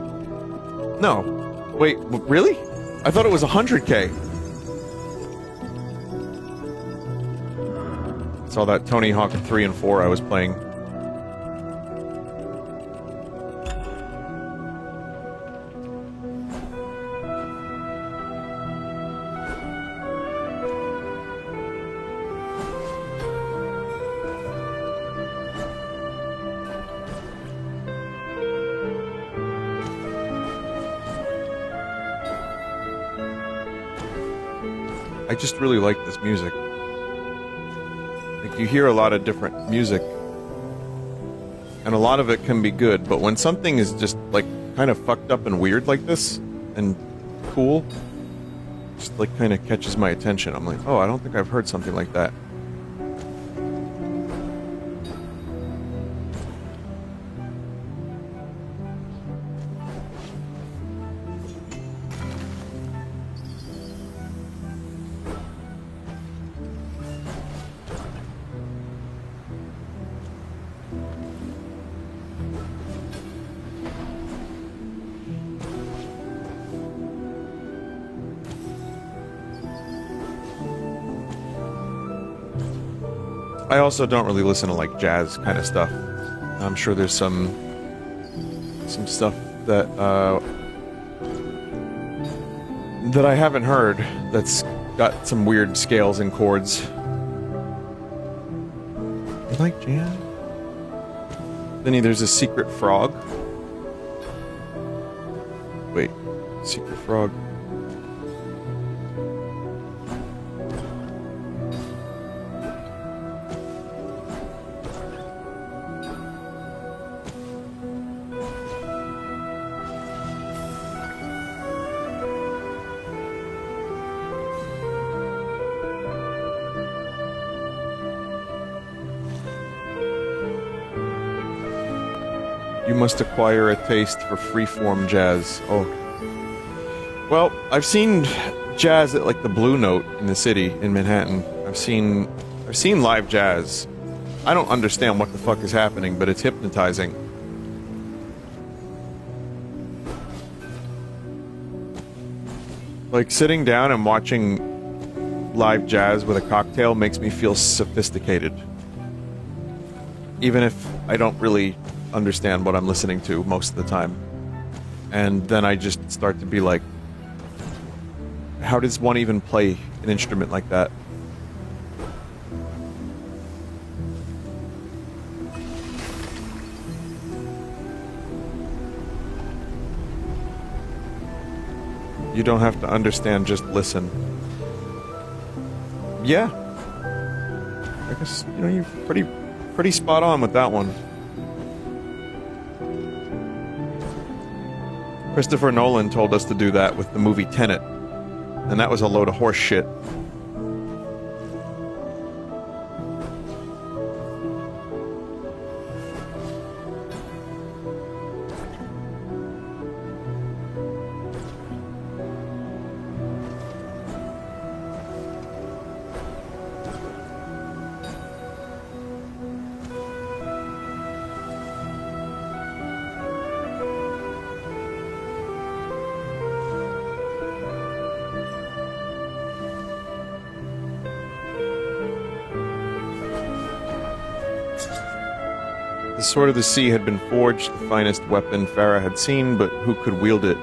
No. Wait, really? I thought it was 100k. It's all that Tony Hawk 3 and 4 I was playing. I just really like this music. Like, you hear a lot of different music, and a lot of it can be good, but when something is just, like, kind of fucked up and weird like this, and cool, just, like, kind of catches my attention. I'm like, oh, I don't think I've heard something like that. I also don't really listen to, like, jazz kind of stuff. I'm sure there's some stuff that that I haven't heard that's got some weird scales and chords. You like jazz? Vinny, there's a secret frog. Wait, secret frog. You must acquire a taste for freeform jazz. Oh. Well, I've seen jazz at, like, the Blue Note in the city, in Manhattan. I've seen live jazz. I don't understand what the fuck is happening, but it's hypnotizing. Like, sitting down and watching live jazz with a cocktail makes me feel sophisticated. Even if I don't really understand what I'm listening to most of the time. And then I just start to be like, how does one even play an instrument like that? You don't have to understand, just listen. Yeah. I guess, you know, you're pretty spot on with that one. Christopher Nolan told us to do that with the movie Tenet, and that was a load of horse shit. The Sword of the Sea had been forged, the finest weapon Farah had seen, but who could wield it?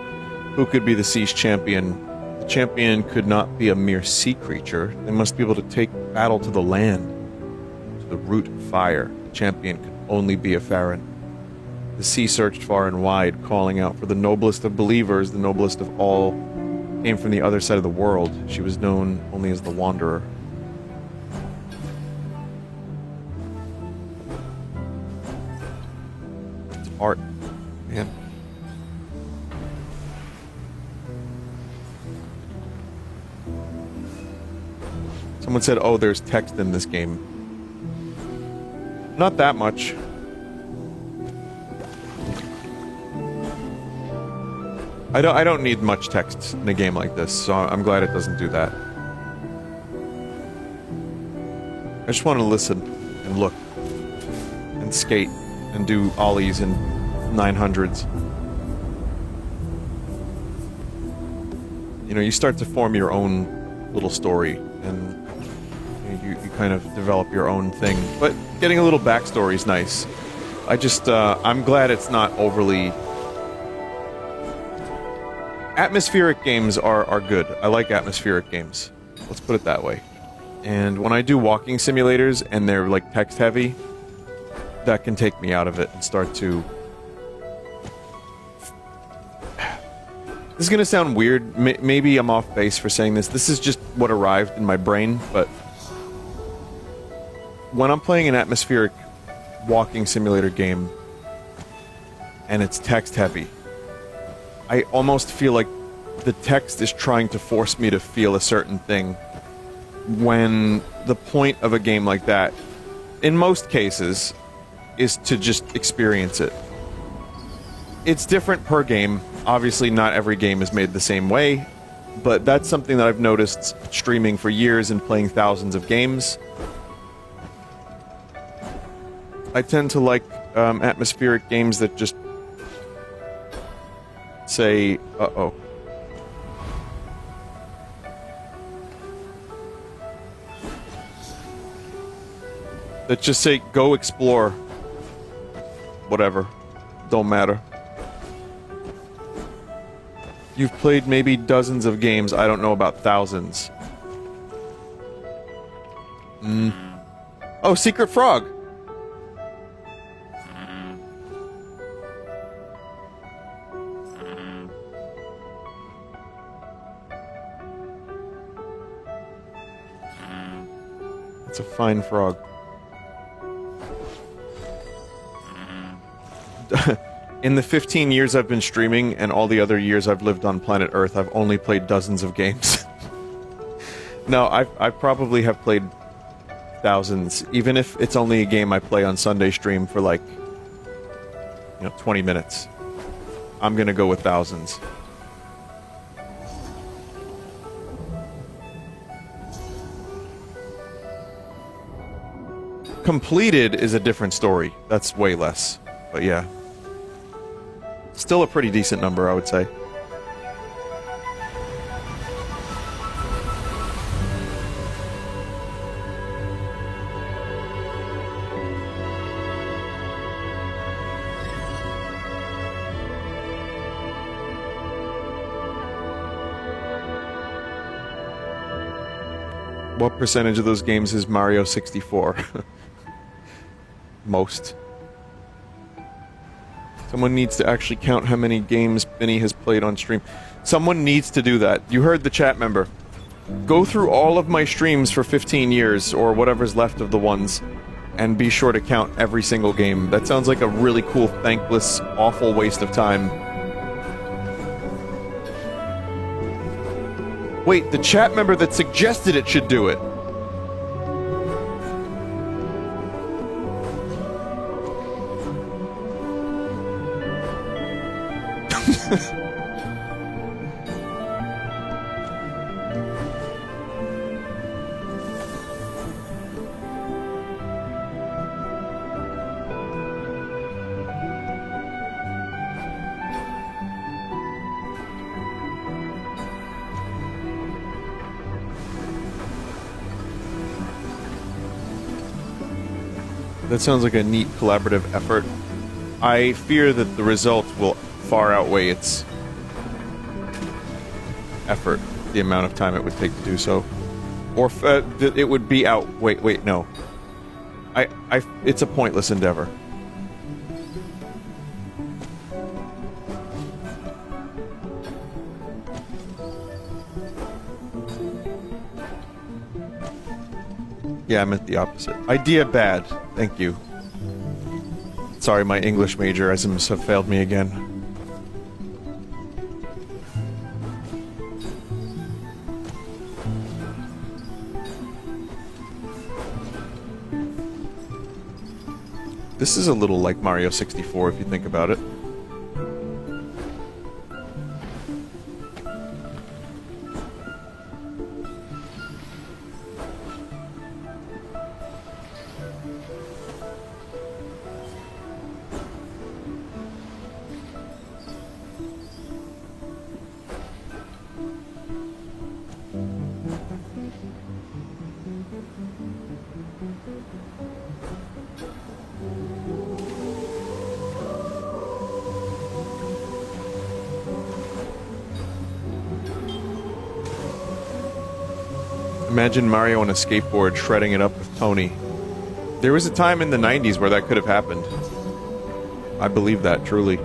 Who could be the sea's champion? The champion could not be a mere sea creature. They must be able to take battle to the land, to the root of fire. The champion could only be a Farron. The sea searched far and wide, calling out for the noblest of believers, the noblest of all came from the other side of the world. She was known only as the Wanderer. It's art, man. Someone said, oh, there's text in this game. Not that much. I don't need much text in a game like this, so I'm glad it doesn't do that. I just want to listen and look and skate and do ollies in 900s. You know, you start to form your own little story, and you kind of develop your own thing. But getting a little backstory is nice. I'm glad it's not overly... Atmospheric games are good. I like atmospheric games. Let's put it that way. And when I do walking simulators and they're like text heavy, that can take me out of it and start to... This is gonna sound weird. Maybe I'm off base for saying this. This is just what arrived in my brain, but... When I'm playing an atmospheric walking simulator game and it's text heavy, I almost feel like the text is trying to force me to feel a certain thing, when the point of a game like that, in most cases, is to just experience it. It's different per game. Obviously, not every game is made the same way, but that's something that I've noticed streaming for years and playing thousands of games. I tend to like atmospheric games that just say, uh-oh. That just say, go explore. Whatever. Don't matter. You've played maybe dozens of games, I don't know about thousands. Oh, Secret Frog! It's a fine frog. In the 15 years I've been streaming, and all the other years I've lived on planet Earth, I've only played dozens of games. No, I probably have played thousands, even if it's only a game I play on Sunday stream for like, 20 minutes. I'm gonna go with thousands. Completed is a different story. That's way less. But yeah. Still a pretty decent number, I would say. What percentage of those games is Mario 64? Most. Someone needs to actually count how many games Vinny has played on stream. Someone needs to do that. You heard the chat member. Go through all of my streams for 15 years, or whatever's left of the ones, and be sure to count every single game. That sounds like a really cool, thankless, awful waste of time. Wait, the chat member that suggested it should do it. That sounds like a neat collaborative effort. I fear that the result will far outweigh its effort, the amount of time it would take to do so. Or it would be wait, no. It's a pointless endeavor. Yeah, I meant the opposite. Idea bad. Thank you. Sorry, my English majorisms have failed me again. This is a little like Mario 64 if you think about it. Imagine Mario on a skateboard shredding it up with Tony. There was a time in the 90s where that could have happened. I believe that, truly.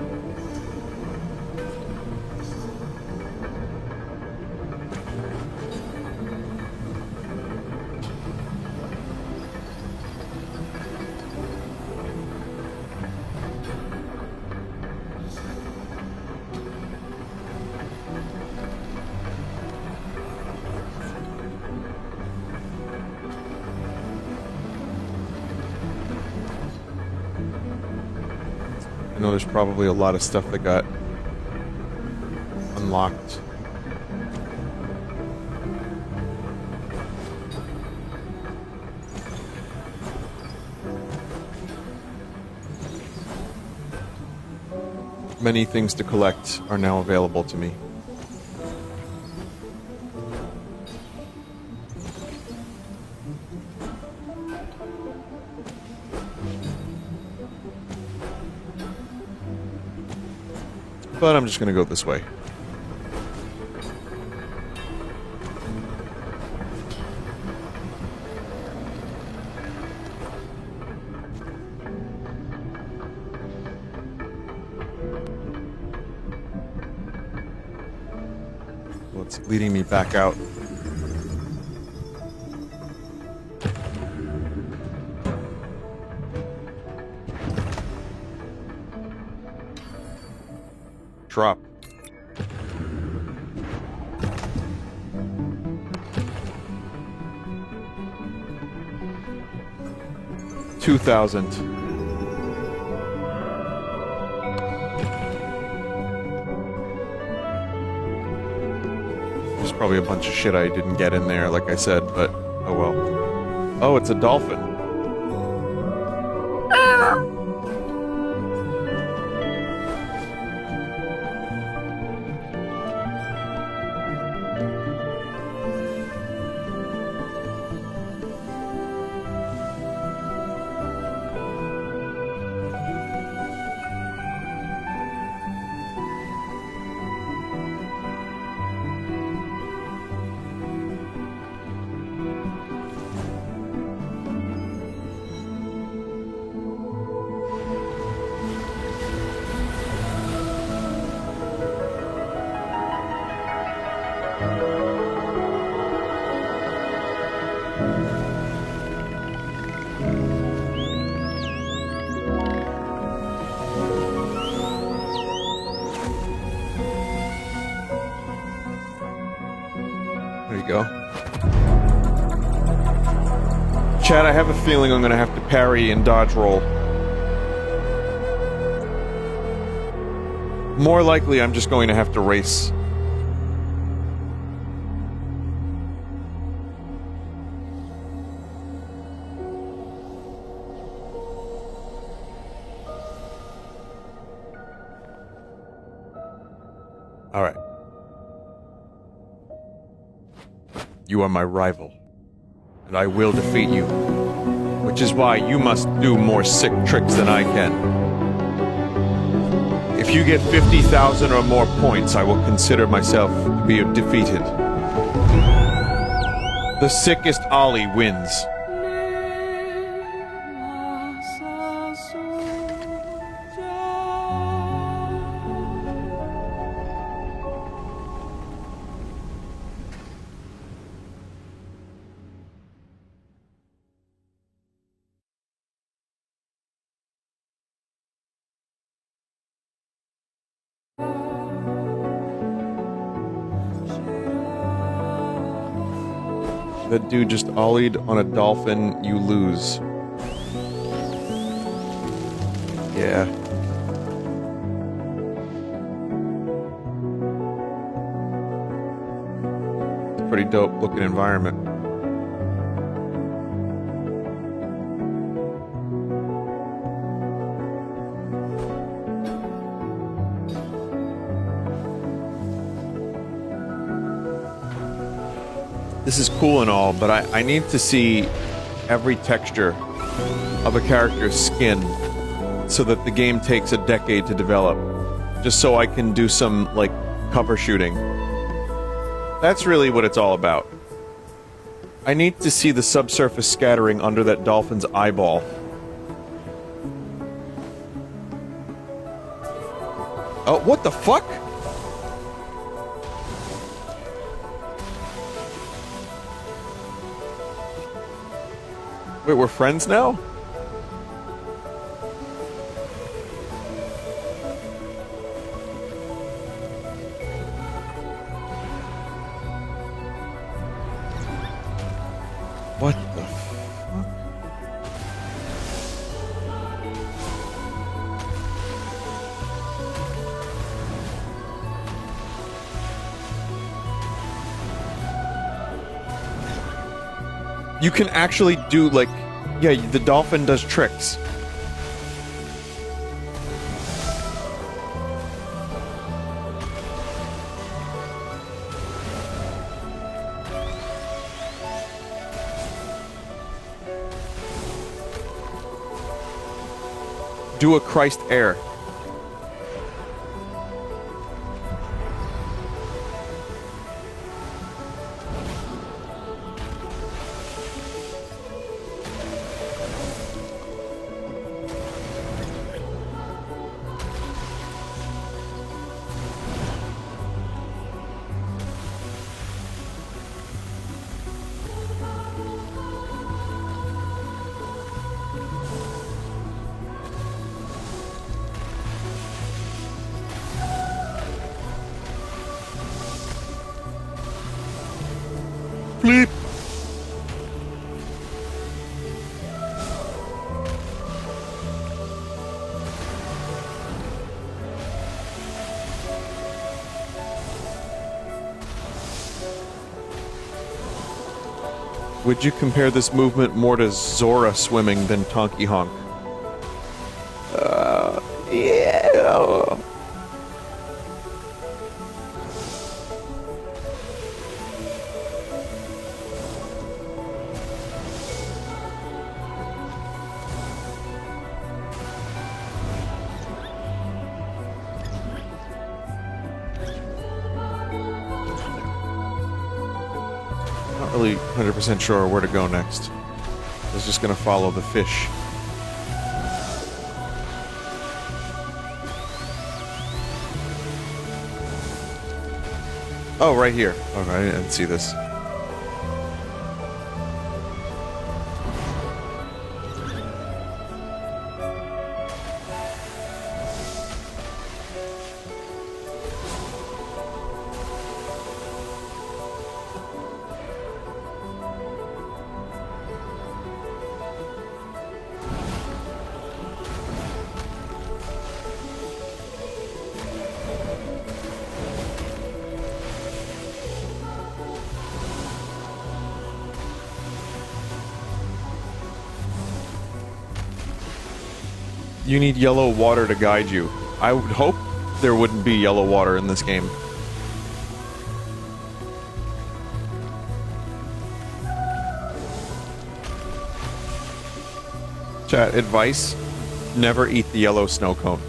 I know there's probably a lot of stuff that got unlocked. Many things to collect are now available to me. But I'm just gonna go this way. Well, it's leading me back out. Drop. $2,000. There's probably a bunch of shit I didn't get in there, like I said, but oh well. Oh, it's a dolphin. There you go. Chad, I have a feeling I'm gonna have to parry and dodge roll. More likely, I'm just going to have to race. All right. You are my rival, and I will defeat you. Which is why you must do more sick tricks than I can. If you get 50,000 or more points, I will consider myself to be defeated. The sickest Ollie wins. That dude just ollied on a dolphin, you lose. Yeah. It's a pretty dope looking environment. This is cool and all, but I need to see every texture of a character's skin so that the game takes a decade to develop. Just so I can do some, like, cover shooting. That's really what it's all about. I need to see the subsurface scattering under that dolphin's eyeball. Oh, what the fuck? Wait, we're friends now? What the fuck? You can actually do, like... Yeah, the dolphin does tricks. Do a Christ air. Bleep. Would you compare this movement more to Zora swimming than Tonky Honk? Yeah. Not really 100% sure where to go next. I was just gonna follow the fish. Oh, right here. Okay, I didn't see this. You need yellow water to guide you. I would hope there wouldn't be yellow water in this game. Chat advice: never eat the yellow snow cone.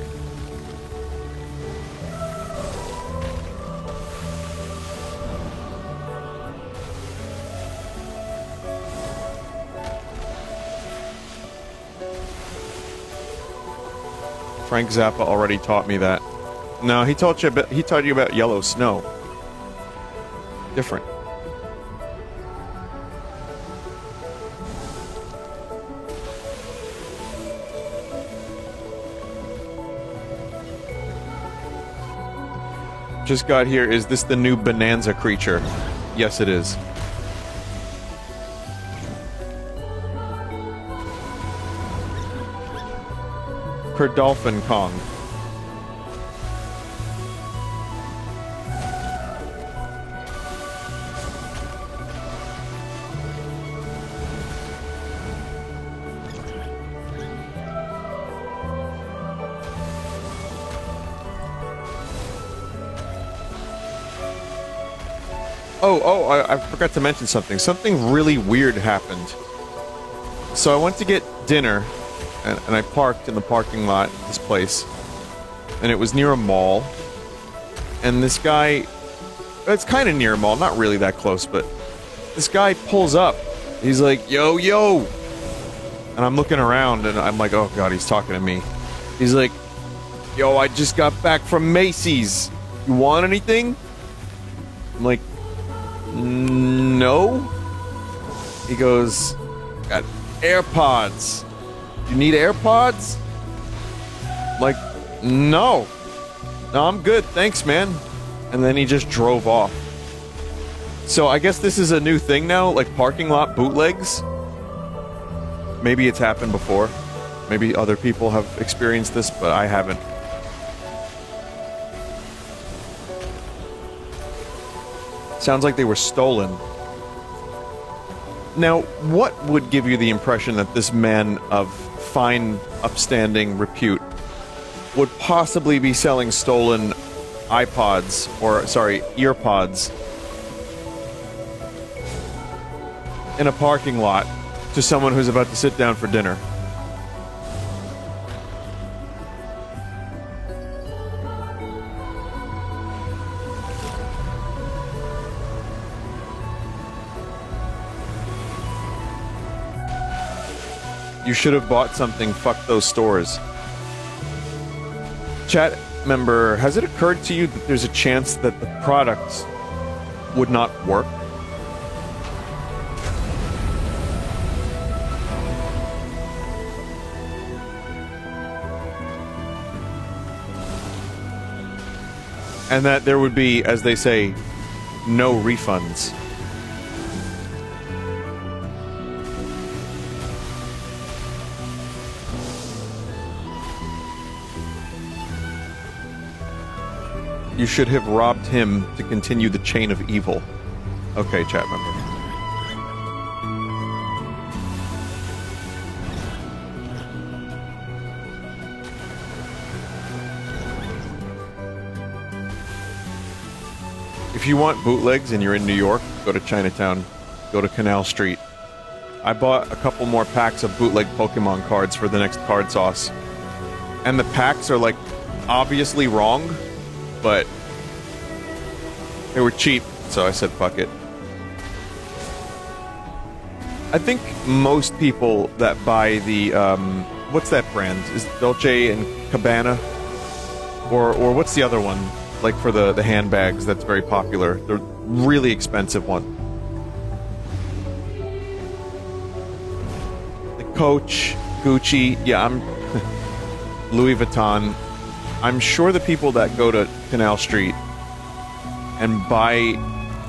Frank Zappa already taught me that. No, he taught you about yellow snow. Different. Just got here. Is this the new Bonanza creature? Yes, it is. Per Dolphin Kong. I forgot to mention something. Something really weird happened. So I went to get dinner, and I parked in the parking lot of this place. And it was near a mall. And this guy... It's kind of near a mall, not really that close, but... This guy pulls up. He's like, yo, yo! And I'm looking around, and I'm like, oh god, he's talking to me. He's like, yo, I just got back from Macy's. You want anything? I'm like... No. He goes, got AirPods. You need AirPods? I'm like, no. No, I'm good. Thanks, man. And then he just drove off. So I guess this is a new thing now, like parking lot bootlegs. Maybe it's happened before. Maybe other people have experienced this, but I haven't. Sounds like they were stolen. Now, what would give you the impression that this man of fine, upstanding repute would possibly be selling stolen iPods, or, sorry, earpods in a parking lot to someone who's about to sit down for dinner? You should have bought something. Fuck those stores. Chat member, has it occurred to you that there's a chance that the product would not work? And that there would be, as they say, no refunds. You should have robbed him to continue the chain of evil. Okay, chat member. If you want bootlegs and you're in New York, go to Chinatown. Go to Canal Street. I bought a couple more packs of bootleg Pokemon cards for the next card sauce. And the packs are, like, obviously wrong, but they were cheap, so I said fuck it. I think most people that buy the, what's that brand? Is it Dolce and Gabbana? Or what's the other one? Like for the handbags that's very popular. The really expensive one. The Coach, Gucci, yeah, I'm... Louis Vuitton. I'm sure the people that go to Canal Street and buy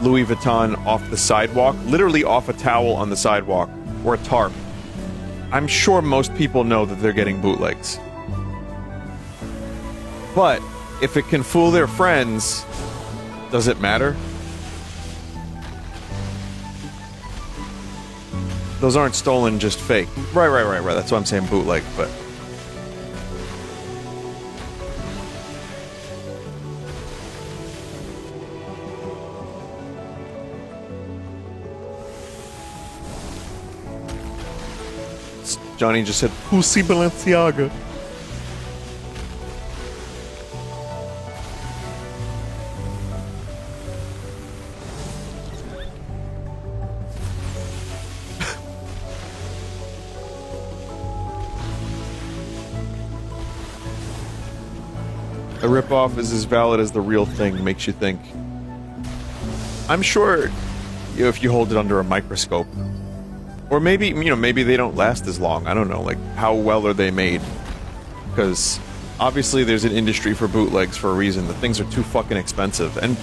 Louis Vuitton off the sidewalk, literally off a towel on the sidewalk, or a tarp, I'm sure most people know that they're getting bootlegs. But, if it can fool their friends, does it matter? Those aren't stolen, just fake. Right, that's why I'm saying bootleg, but... Johnny just said, Pussy Balenciaga. A ripoff is as valid as the real thing, makes you think. I'm sure if you hold it under a microscope. Or maybe, maybe they don't last as long. I don't know, like, how well are they made? Because obviously there's an industry for bootlegs for a reason. The things are too fucking expensive. And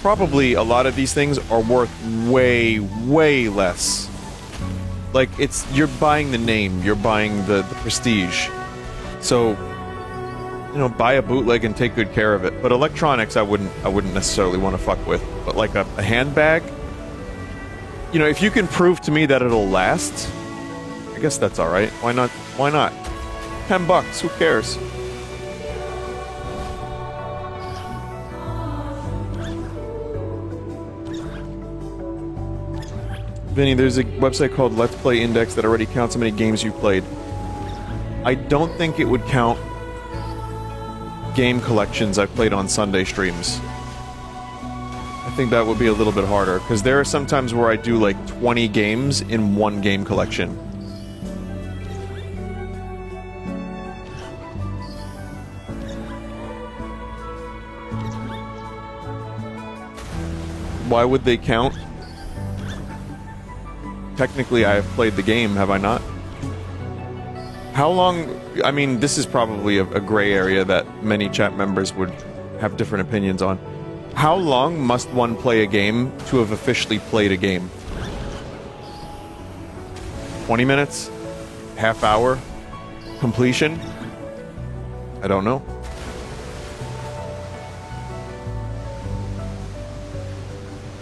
probably a lot of these things are worth way, way less. Like, you're buying the name, you're buying the prestige. So, buy a bootleg and take good care of it. But electronics, I wouldn't necessarily want to fuck with. But like a handbag, if you can prove to me that it'll last, I guess that's all right. Why not? Why not? $10, who cares? Vinny, there's a website called Let's Play Index that already counts how many games you played. I don't think it would count game collections I've played on Sunday streams. I think that would be a little bit harder, because there are some times where I do like 20 games in one game collection. Why would they count? Technically, I have played the game, have I not? How long... I mean, this is probably a gray area that many chat members would have different opinions on. How long must one play a game to have officially played a game? 20 minutes? Half hour? Completion? I don't know.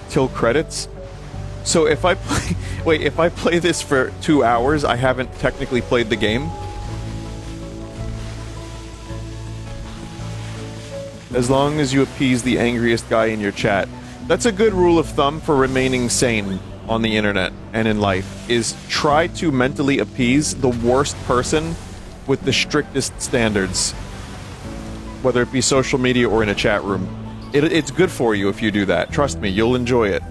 Till credits? So if I play... Wait, if I play this for 2 hours, I haven't technically played the game? As long as you appease the angriest guy in your chat. That's a good rule of thumb for remaining sane on the internet and in life, is try to mentally appease the worst person with the strictest standards. Whether it be social media or in a chat room. It's good for you if you do that. Trust me, you'll enjoy it.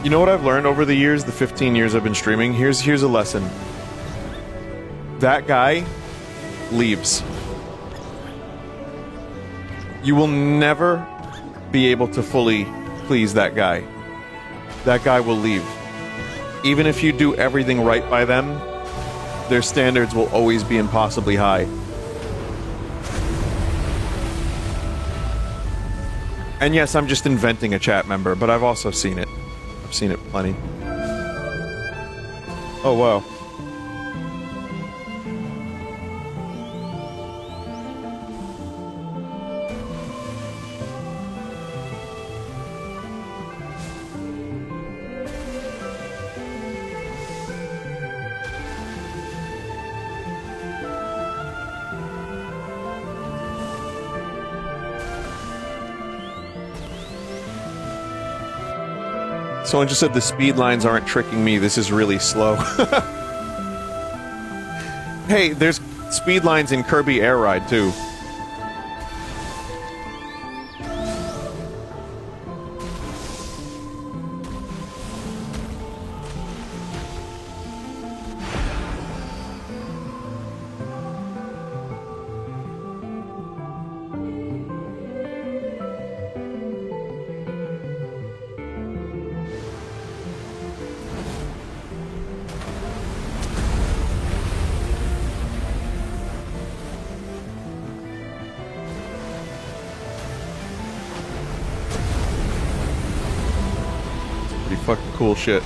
You know what I've learned over the years, the 15 years I've been streaming? Here's a lesson. That guy leaves. You will never be able to fully please that guy. That guy will leave. Even if you do everything right by them, their standards will always be impossibly high. And yes, I'm just inventing a chat member, but I've also seen it. I've seen it plenty. Oh, wow. Someone just said the speed lines aren't tricking me, this is really slow. Hey, there's speed lines in Kirby Air Ride, too. Fucking cool shit.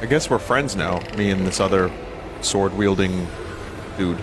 I guess we're friends now, me and this other sword-wielding dude.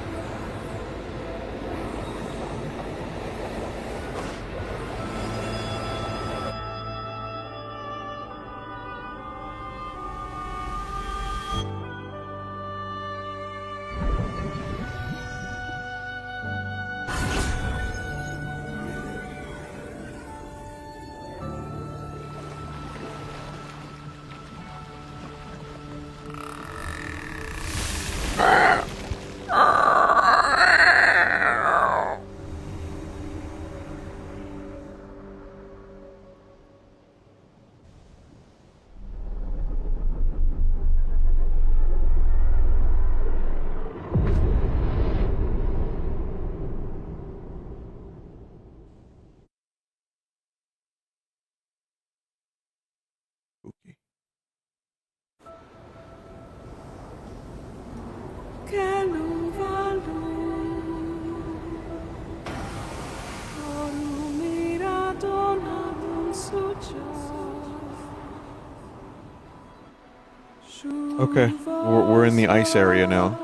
Okay, we're in the ice area now.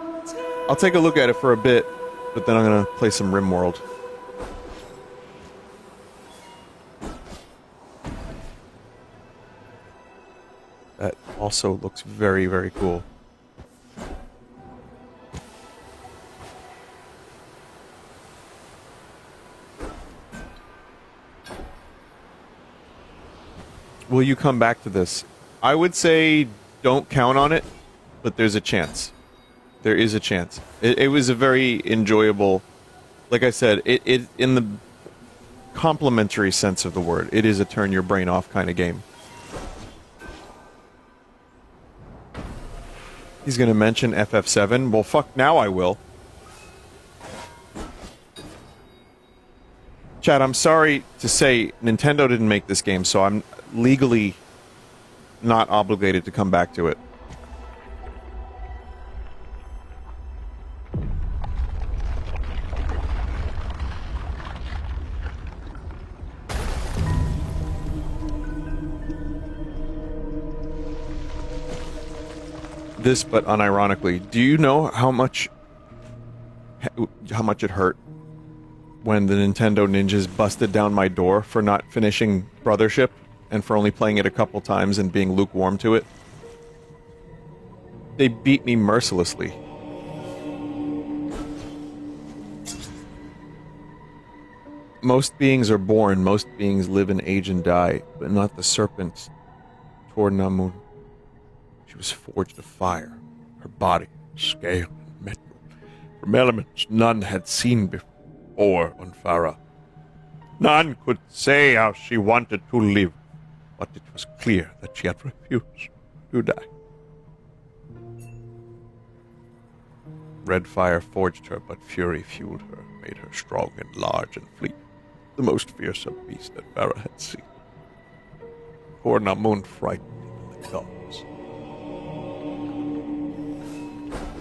I'll take a look at it for a bit, but then I'm gonna play some RimWorld. That also looks very, very cool. Will you come back to this? I would say don't count on it, but there's a chance. There is a chance. It was a very enjoyable, like I said, it in the complimentary sense of the word, it is a turn your brain off kind of game. He's gonna mention FF7. Well, fuck, now I will. Chad, I'm sorry to say Nintendo didn't make this game, so I'm legally not obligated to come back to it. This, but unironically, do you know how much it hurt when the Nintendo ninjas busted down my door for not finishing Brothership and for only playing it a couple times and being lukewarm to it? They beat me mercilessly. Most beings are born, most beings live and age and die, but not the serpent Tornamun. She was forged of fire, her body, scale, and metal, from elements none had seen before on Farah. None could say how she wanted to live, but it was clear that she had refused to die. Red fire forged her, but fury fueled her, made her strong and large and fleet, the most fearsome beast that Farah had seen. Tornamun frightened even the gods.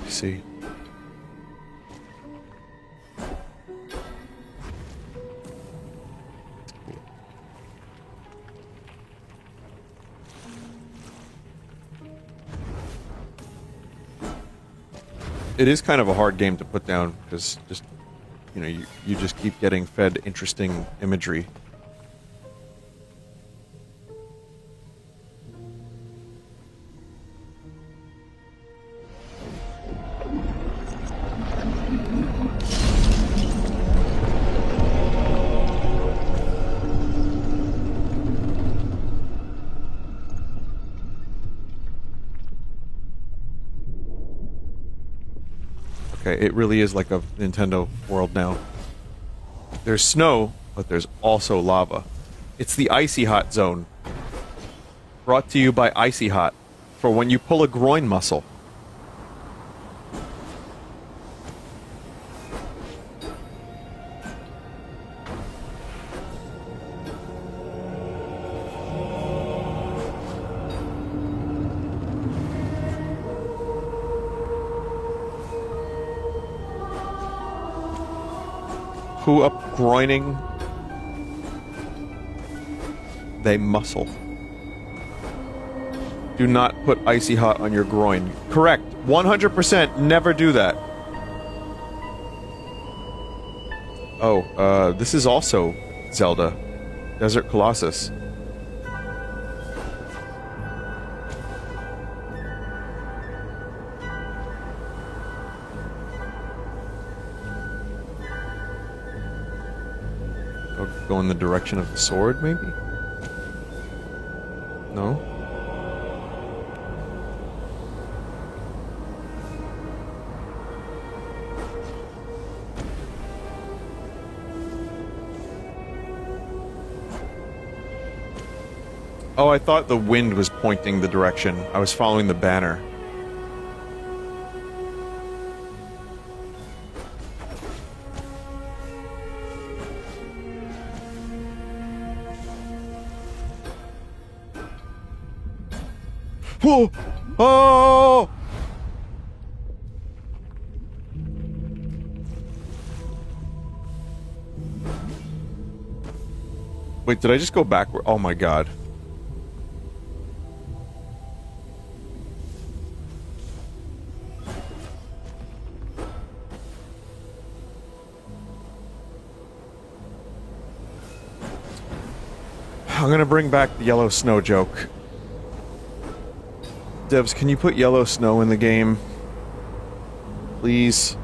See. It is kind of a hard game to put down because just, you know, you just keep getting fed interesting imagery. Okay, it really is like a Nintendo world now. There's snow, but there's also lava. It's the Icy Hot Zone. Brought to you by Icy Hot for when you pull a groin muscle. Who up groining? They muscle. Do not put Icy Hot on your groin. Correct. 100% never do that. Oh, this is also Zelda. Desert Colossus. Go in the direction of the sword, maybe? No? Oh, I thought the wind was pointing the direction. I was following the banner. Whoa! Oh! Wait, did I just go backward? Oh my god. I'm gonna bring back the yellow snow joke. Devs, can you put yellow snow in the game? Please.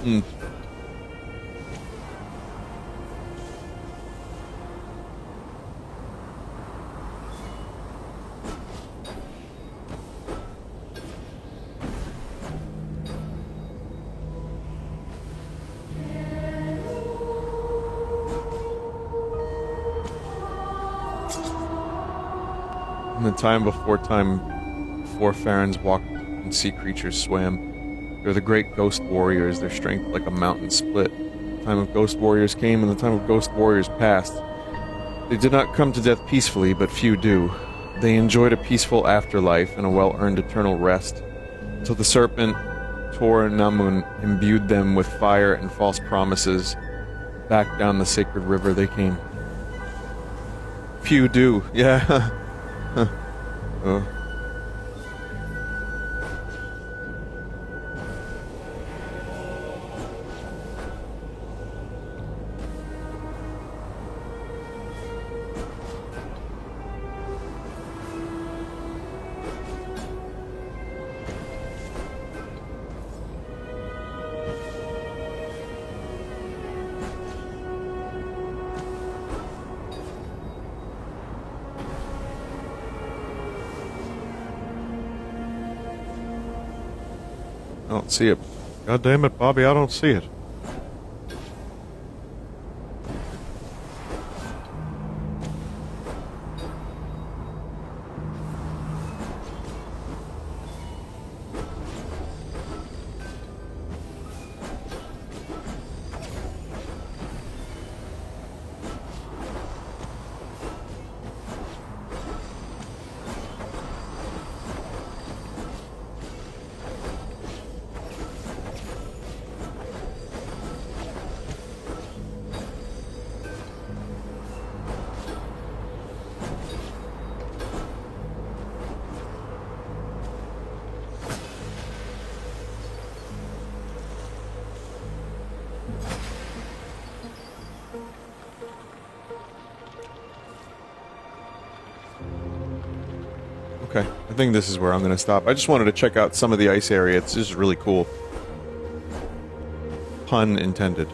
Hmm. In the time before Farron's walked and sea creatures swam. They're the great ghost warriors, their strength like a mountain split. The time of ghost warriors came, and the time of ghost warriors passed. They did not come to death peacefully, but few do. They enjoyed a peaceful afterlife and a well-earned eternal rest, till the serpent Tor Namun imbued them with fire and false promises. Back down the sacred river they came. Few do, yeah. Oh. I don't see it. God damn it, Bobby, I don't see it. Okay, I think this is where I'm going to stop. I just wanted to check out some of the ice area. It's just really cool. Pun intended.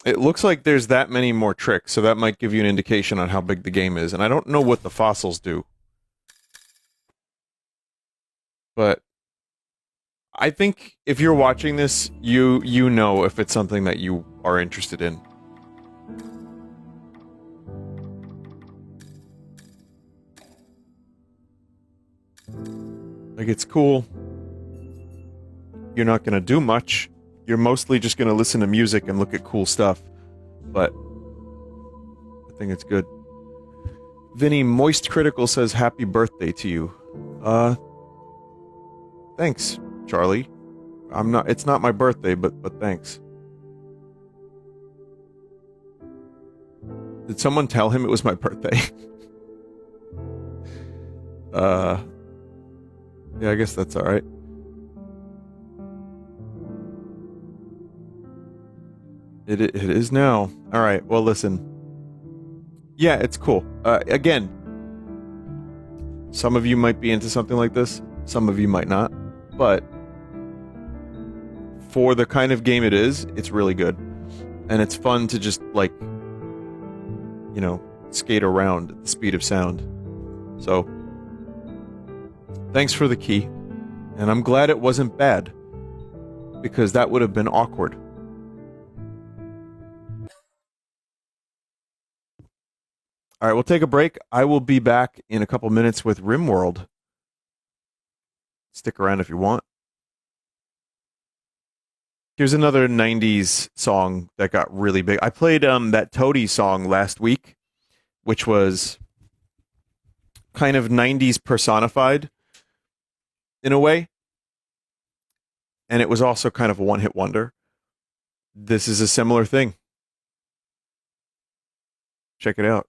It looks like there's that many more tricks, so that might give you an indication on how big the game is. And I don't know what the fossils do. But I think if you're watching this, you know if it's something that you are interested in. Like, it's cool. You're not gonna do much. You're mostly just gonna listen to music and look at cool stuff. But I think it's good. Vinny Moist Critical says happy birthday to you. Thanks, Charlie. It's not my birthday, but thanks. Did someone tell him it was my birthday? Yeah, I guess that's alright. It is now. Alright, well listen. Yeah, it's cool. Again, some of you might be into something like this, some of you might not, but for the kind of game it is, it's really good. And it's fun to just, like, you know, skate around at the speed of sound. So, Thanks for the key. And I'm glad it wasn't bad, because that would have been awkward. All right, we'll take a break. I will be back in a couple minutes with RimWorld. Stick around if you want. Here's another 90s song that got really big. I played that Toady song last week, which was kind of 90s personified in a way. And it was also kind of a one-hit wonder. This is a similar thing. Check it out.